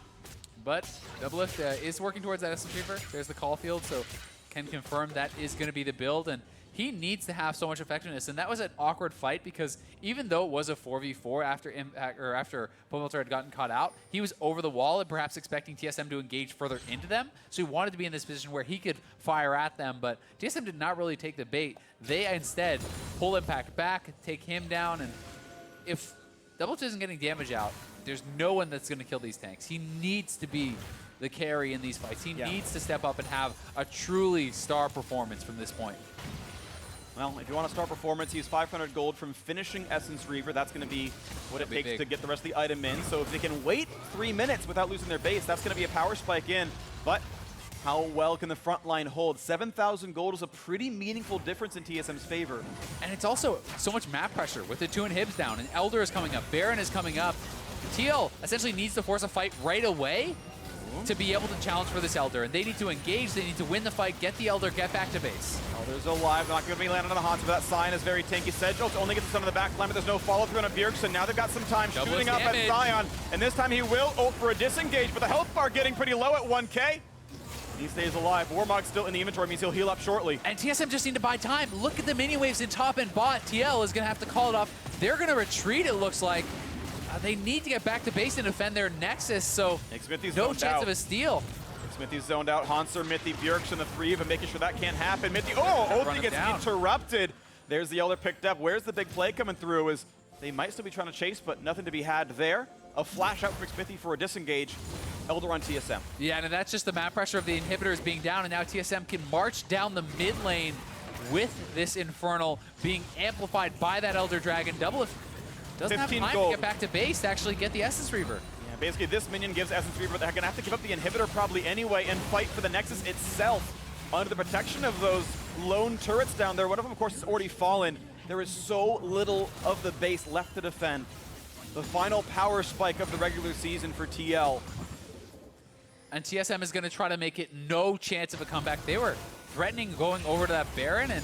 But Doublelift is working towards that Essence Reaver. There's the call field, so can confirm that is going to be the build. And he needs to have so much effectiveness. And that was an awkward fight because even though it was a 4v4 after Impact or after Pobelter had gotten caught out, he was over the wall and perhaps expecting TSM to engage further into them. So he wanted to be in this position where he could fire at them. But TSM did not really take the bait. They instead pull Impact back, take him down. And if Doublelift isn't getting damage out, there's no one that's going to kill these tanks. He needs to be the carry in these fights. He needs to step up and have a truly star performance from this point.
Well, if you want a star performance, he's 500 gold from finishing Essence Reaver. That's going to be what it takes to get the rest of the item in. So if they can wait 3 minutes without losing their base, that's going to be a power spike in. But how well can the front line hold? 7,000 gold is a pretty meaningful difference in TSM's favor.
And it's also so much map pressure with the 2 inhibs down. And Elder is coming up. Baron is coming up. TL essentially needs to force a fight right away to be able to challenge for this Elder. And they need to engage. They need to win the fight, get the Elder, get back to base.
Elder's alive. Not going to be landing on the Hauntzer, but that Sion is very tanky. Sejuani only gets the stun on the back line, but there's no follow-through on a Bjergsen. Now they've got some time shooting up at Sion. And this time he will ult for a disengage, but the health bar getting pretty low at 1K. He stays alive. Warmog's still in the inventory, means he'll heal up shortly.
And TSM just need to buy time. Look at the mini waves in top and bot. TL is going to have to call it off. They're going to retreat, it looks like. They need to get back to base and defend their Nexus, so
Xmithie's
no
zoned
chance
out.
of a steal.
Xmithie's zoned out. Hauntzer, Mithy, Bjergsen, the 3 of them, making sure that can't happen. Mithy, Ulti gets interrupted. There's the Elder picked up. Where's the big play coming through? Is they might still be trying to chase, but nothing to be had there. A flash out from Xmithie for a disengage. Elder on TSM.
Yeah, and that's just the map pressure of the inhibitors being down, and now TSM can march down the mid lane with this Infernal being amplified by that Elder Dragon. Doublelift doesn't have
15
time
gold.
to get back to base to actually get the Essence Reaver.
Yeah, basically this minion gives Essence Reaver, but they're going to have to give up the inhibitor probably anyway and fight for the Nexus itself under the protection of those lone turrets down there. One of them, of course, is already fallen. There is so little of the base left to defend. The final power spike of the regular season for TL.
And TSM is going to try to make it no chance of a comeback. They were threatening going over to that Baron, and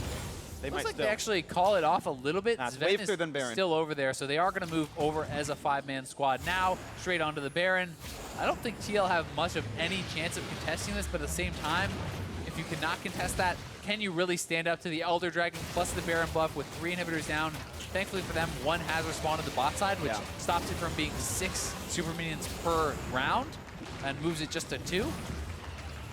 They
looks
might
like
still.
they actually call it off a little bit.
It's
Zven
wavier than
is
Baron.
still over there, so they are going to move over as a 5-man squad now, straight onto the Baron. I don't think TL have much of any chance of contesting this, but at the same time, if you cannot contest that, can you really stand up to the Elder Dragon plus the Baron buff with 3 inhibitors down? Thankfully for them, 1 has respawned to the bot side, which stops it from being 6 super minions per round and moves it just to 2.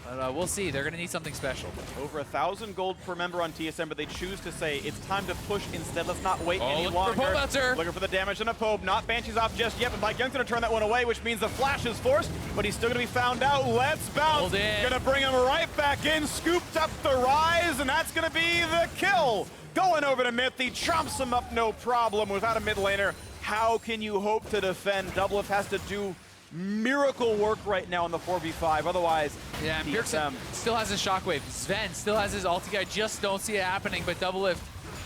But we'll see. They're going to need something special.
Over 1,000 gold per member on TSM, but they choose to say it's time to push instead. Let's not wait any
looking
longer.
for Pobelter.
Looking for the damage on a Pobe. Not Banshee's off just yet, but MikeYeung's going to turn that one away, which means the flash is forced, but he's still going to be found out. Let's bounce. Going to bring him right back in. Scooped up the Ryze, and that's going to be the kill. Going over to Mithy, chomps him up no problem without a mid laner. How can you hope to defend? Doublelift has to do miracle work right now on the 4v5. Otherwise,
yeah, and Bjergsen still has his shockwave. Zven still has his ulti. I just don't see it happening, but Doublelift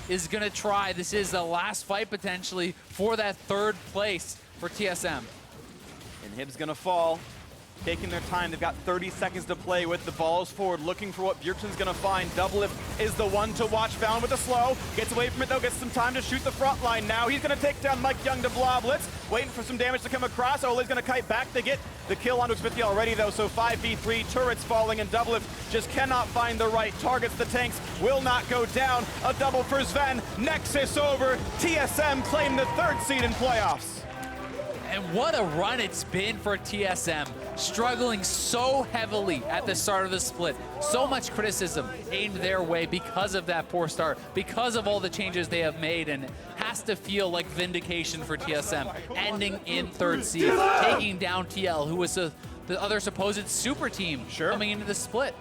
is going to try. This is the last fight potentially for that 3rd place for TSM.
Inhib's going to fall. Taking their time. They've got 30 seconds to play with. The ball's forward, looking for what Bjergsen's going to find. Doublelift is the one to watch. Found with the slow. Gets away from it, though. Gets some time to shoot the front line now. He's going to take down MikeYeung to Bloblitz. Waiting for some damage to come across. Olleh's going to kite back. They get the kill onto Xmithie already, though. So 5v3, turrets falling, and Doublelift just cannot find the right targets. The tanks will not go down. A double for Zven. Nexus over. TSM claim the 3rd seed in playoffs.
And what a run it's been for TSM. Struggling so heavily at the start of the split. So much criticism aimed their way because of that poor start, because of all the changes they have made, and it has to feel like vindication for TSM. Ending in 3rd seed, taking down TL, who was the other supposed super team coming into the split.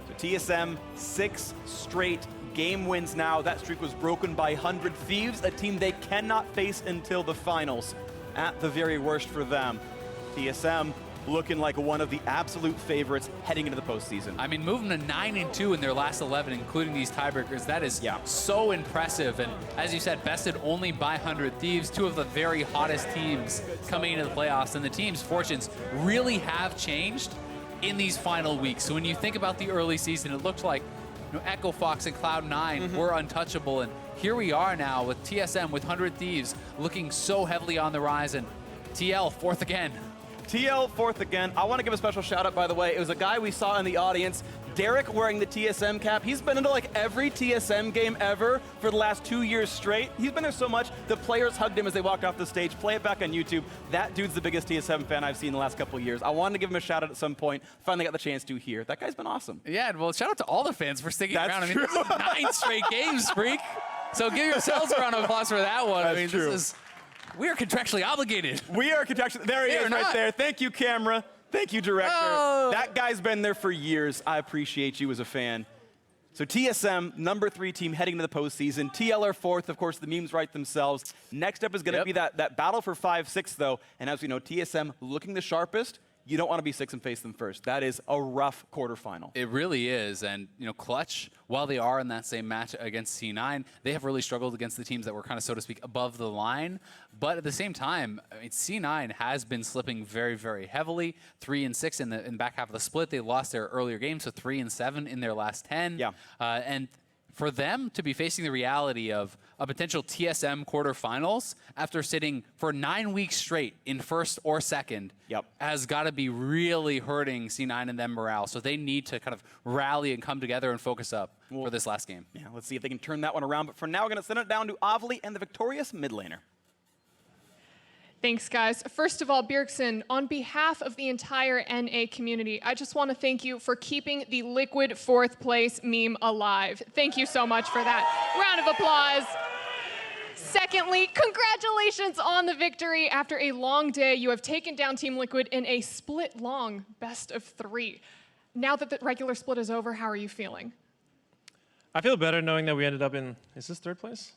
So TSM, 6 straight game wins now. That streak was broken by 100 Thieves, a team they cannot face until the finals. At the very worst for them. TSM looking like one of the absolute favorites heading into the postseason.
I mean, moving to 9-2 in their last 11, including these tiebreakers, that is so impressive. And as you said, bested only by 100 Thieves, 2 of the very hottest teams coming into the playoffs. And the team's fortunes really have changed in these final weeks. So when you think about the early season, it looked like Echo Fox and Cloud9 were untouchable. And here we are now with TSM, with 100 Thieves, looking so heavily on the rise, and TL 4th again.
TL 4th again. I want to give a special shout out, by the way. It was a guy we saw in the audience, Derek, wearing the TSM cap. He's been into like every TSM game ever for the last 2 years straight. He's been there so much, the players hugged him as they walked off the stage. Play it back on YouTube. That dude's the biggest TSM fan I've seen in the last couple of years. I wanted to give him a shout out at some point. Finally got the chance to here. That guy's been awesome.
Yeah, well, shout out to all the fans for sticking around. I mean,
true.
this is 9 straight games, freak. So give yourselves a round of applause for that one.
That's
I mean,
true.
We are contractually obligated.
We are contractually. There he is right there. Thank you, camera. Thank you, director.
Oh.
That guy's been there for years. I appreciate you as a fan. So TSM, number 3 team heading into the postseason. TL are 4th. Of course, the memes write themselves. Next up is going to be that battle for 5-6, though. And as we know, TSM looking the sharpest. You don't want to be 6 and face them first. That is a rough quarterfinal.
It really is. And, Clutch, while they are in that same match against C9, they have really struggled against the teams that were kind of, so to speak, above the line. But at the same time, I mean, C9 has been slipping very, very heavily. 3-6 in the back half of the split. They lost their earlier games, so 3-7 in their last 10.
Yeah.
And for them to be facing the reality of a potential TSM quarterfinals after sitting for 9 weeks straight in first or second has got to be really hurting C9 and them morale. So they need to kind of rally and come together and focus up for this last game.
Yeah, let's see if they can turn that one around. But for now, we're going to send it down to Olleh and the victorious mid laner.
Thanks, guys. First of all, Bjergsen, on behalf of the entire NA community, I just want to thank you for keeping the Liquid 4th place meme alive. Thank you so much for that. Round of applause. Secondly, congratulations on the victory. After a long day, you have taken down Team Liquid in a split-long best-of-3. Now that the regular split is over, how are you feeling?
I feel better knowing that we ended up in, is this 3rd place?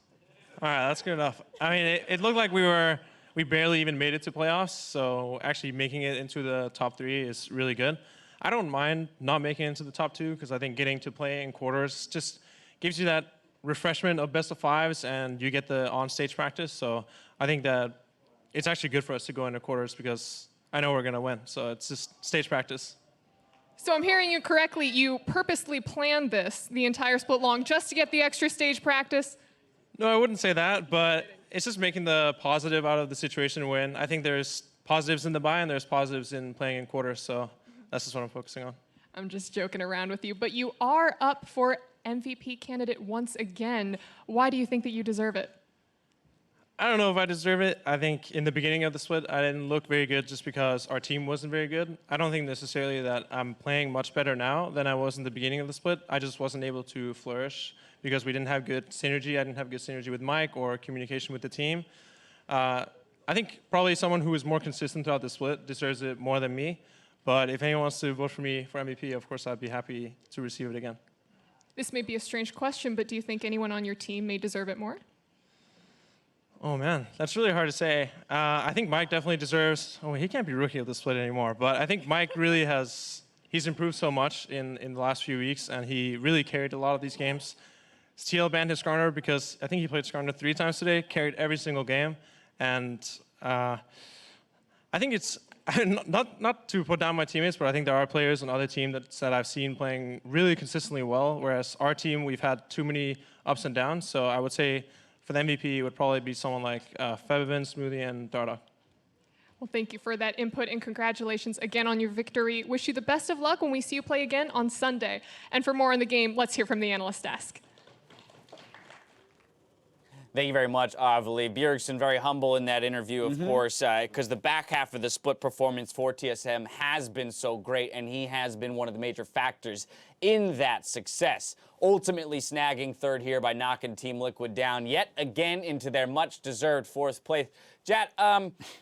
All right, that's good enough. I mean, it looked like we barely even made it to playoffs, so actually making it into the top 3 is really good. I don't mind not making it into the top 2 because I think getting to play in quarters just gives you that refreshment of best of 5s and you get the on-stage practice. So I think that it's actually good for us to go into quarters because I know we're going to win. So it's just stage practice.
So I'm hearing you correctly. You purposely planned this the entire split long just to get the extra stage practice?
No, I wouldn't say that, but it's just making the positive out of the situation when I think there's positives in the buy and there's positives in playing in quarters. So that's just what I'm focusing on.
I'm just joking around with you, but you are up for MVP candidate once again. Why do you think that you deserve it?
I don't know if I deserve it. I think in the beginning of the split, I didn't look very good just because our team wasn't very good. I don't think necessarily that I'm playing much better now than I was in the beginning of the split. I just wasn't able to flourish because we didn't have good synergy. I didn't have good synergy with Mike or communication with the team. I think probably someone who is more consistent throughout the split deserves it more than me. But if anyone wants to vote for me for MVP, of course, I'd be happy to receive it again.
This may be a strange question, but do you think anyone on your team may deserve it more?
Oh, man, that's really hard to say. I think Mike definitely deserves... Oh, he can't be rookie of the split anymore. But I think Mike really has... He's improved so much in the last few weeks, and he really carried a lot of these games. TL banned his Skarner because I think he played Skarner 3 times today, carried every single game. And I think it's... Not to put down my teammates, but I think there are players on other teams that I've seen playing really consistently well, whereas our team, we've had too many ups and downs. So I would say for the MVP, it would probably be someone like Fevin, Xmithie, and Darda.
Well, thank you for that input, and congratulations again on your victory. Wish you the best of luck when we see you play again on Sunday. And for more on the game, let's hear from the analyst desk.
Thank you very much, Olleh. Bjergsen very humble in that interview, of course, because the back half of the split performance for TSM has been so great, and he has been one of the major factors in that success. Ultimately snagging 3rd here by knocking Team Liquid down yet again into their much-deserved 4th place. Jat,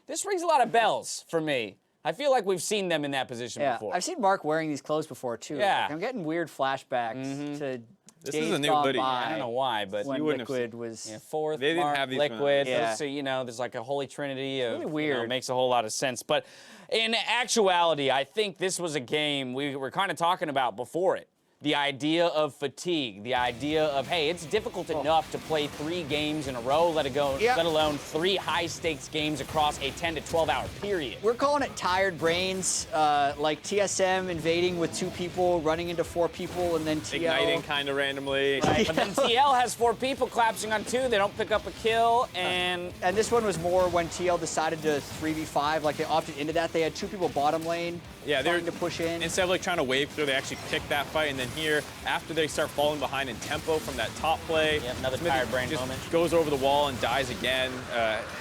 this rings a lot of bells for me. I feel like we've seen them in that position before.
I've seen Mark wearing these clothes before, too.
Yeah.
Like, I'm getting weird flashbacks to
This
days
is a new
gone
hoodie.
by
I don't know why, but
when
you wouldn't have
Liquid
seen-
was...
Yeah, 4th,
They didn't
Mark,
have these
Liquid.
Yeah.
So, you know, there's like a holy trinity of,
really weird.
makes a whole lot of sense. But in actuality, I think this was a game we were kind of talking about before it. The idea of fatigue, the idea of, hey, it's difficult enough to play 3 games in a row, let alone 3 high-stakes games across a 10 to 12-hour period.
We're calling it tired brains, like TSM invading with 2 people, running into 4 people, and then TL...
Igniting kind of randomly.
Right, but then TL has 4 people collapsing on 2. They don't pick up a kill, and...
And this one was more when TL decided to 3v5, like they opted into that. They had 2 people bottom lane,
Yeah, they're
trying to push in.
Instead of like trying to wave through, they actually pick that fight, and then here, after they start falling behind in tempo from that top play,
Yep, another
Xmithie
tired brain
just
moment.
goes over the wall and dies again.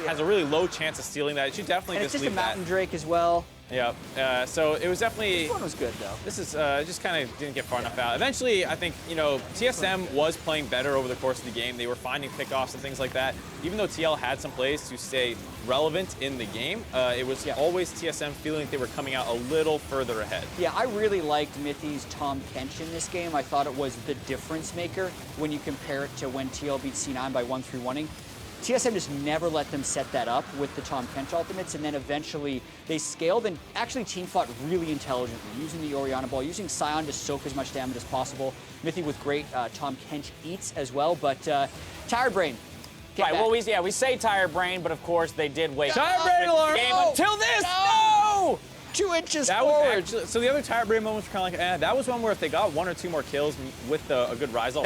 Has a really low chance of stealing that. It should definitely
And it's
just
just a
leave
Mountain
that.
Drake as well.
Yeah. So it was definitely.
This one was good, though.
This is just kind of didn't get far enough out. Eventually, I think, you know, TSM was playing better over the course of the game. They were finding pickoffs and things like that. Even though TL had some plays to stay relevant in the game, it was always TSM feeling like they were coming out a little further ahead.
Yeah, I really liked Mithy's Tahm Kench in this game. I thought it was the difference maker when you compare it to when TL beat C9 by 1-3-1-ing. TSM just never let them set that up with the Tahm Kench ultimates, and then eventually they scaled and actually team fought really intelligently, using the Orianna ball, using Sion to soak as much damage as possible. Mithy with great Tahm Kench eats as well, but tired brain.
Right, well, we say tired brain, but of course they did wake up.
Tired brain alert!
Game until this! No!
2 inches
That was
forward.
actually, so the other tiebreaker moments were kind of like, that was one where if they got 1 or 2 more kills with a good Ryze ult,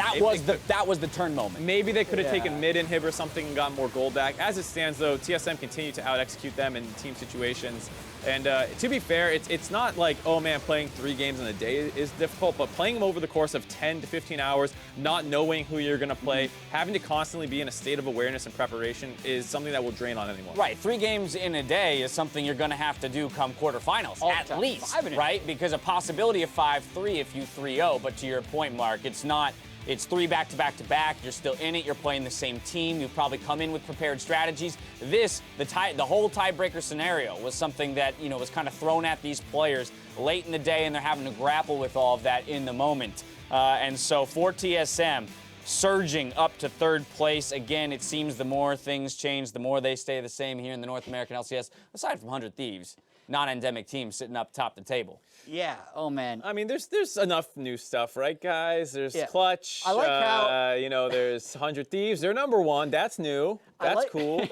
That was the turn moment.
maybe they could have taken mid inhib or something and gotten more gold back. As it stands, though, TSM continue to out-execute them in team situations. And to be fair, it's not like, oh man, playing 3 games in a day is difficult, but playing them over the course of 10 to 15 hours, not knowing who you're going to play, having to constantly be in a state of awareness and preparation is something that will drain on anyone.
Right, 3 games in a day is something you're going to have to do come quarterfinals, at least, right? Because a possibility of 5-3 if you 3-0, but to your point, Mark, it's not. It's 3 back-to-back-to-back. You're still in it. You're playing the same team. You've probably come in with prepared strategies. The whole tiebreaker scenario was something that, was kind of thrown at these players late in the day, and they're having to grapple with all of that in the moment. And so for TSM, surging up to 3rd place. Again, it seems the more things change, the more they stay the same here in the North American LCS, aside from 100 Thieves, non-endemic team sitting up top the table.
Yeah, oh man.
I mean, there's enough new stuff, right, guys? There's Clutch.
I like how
there's 100 Thieves. They're #1. That's new. That's cool.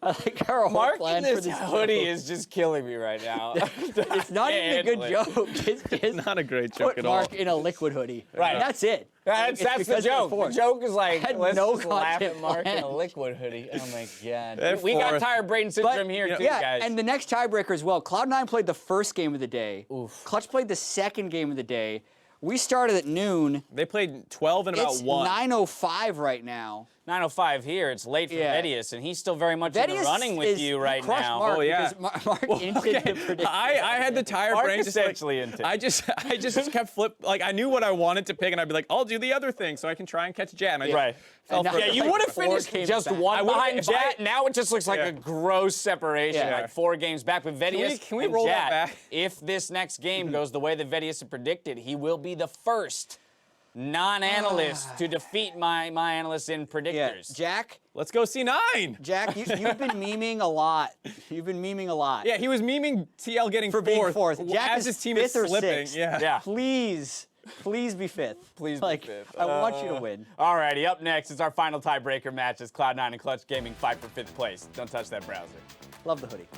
I like how our whole
Mark
plan
in
for
this
this
hoodie is just killing me right now.
It's not even a good joke. It's just
Not a great joke
put
at all.
Mark in a liquid hoodie.
Right.
And that's it.
That's the
because
joke.
of
The joke is like,
Had
let's
no
just laugh at
content
Mark in a
planned.
liquid hoodie. Oh my God.
They're
We got
fourth.
tired brain syndrome here too, guys.
and the next tiebreaker as well. Cloud9 played the first game of the day. Clutch played the second game of the day. We started at noon.
They played 12 and about
It's
1.
9:05 right now.
9:05 here. It's late for Vettius, and he's still very much in the
Vettius
running with you right
crushed
now.
Mark
Oh, yeah.
because Mark hinted the prediction.
I had the tire
Mark
brain
essentially into.
I just kept I knew what I wanted to pick, and I'd be like, I'll do the other thing so I can try and catch Jet. And I
Right.
fell
And
for
now-
it.
Yeah, you
like
would have
4
finished
games
just
back.
one
I would've-
behind
if I-
Jet. Now it just looks like
Yeah.
a gross separation,
Yeah.
like 4 games back. But Vettius
can we
and
roll
Jet,
that back?
if this next game goes the way that Vettius had predicted, he will be the first non-analyst to defeat my analysts in
Yeah,
predictors.
Jack,
Let's go C9.
Jack, you've been memeing a lot. You've been memeing a lot.
Yeah, he was memeing TL getting
For being
4th.
fourth. Jack
as
is
his team
5th
is
or
slipping.
6th.
Yeah.
Please be 5th.
Please be
like,
5th.
I want you to win.
Alrighty, up next is our final tiebreaker match as Cloud9 and Clutch Gaming fight for 5th place. Don't touch that browser.
Love the hoodie.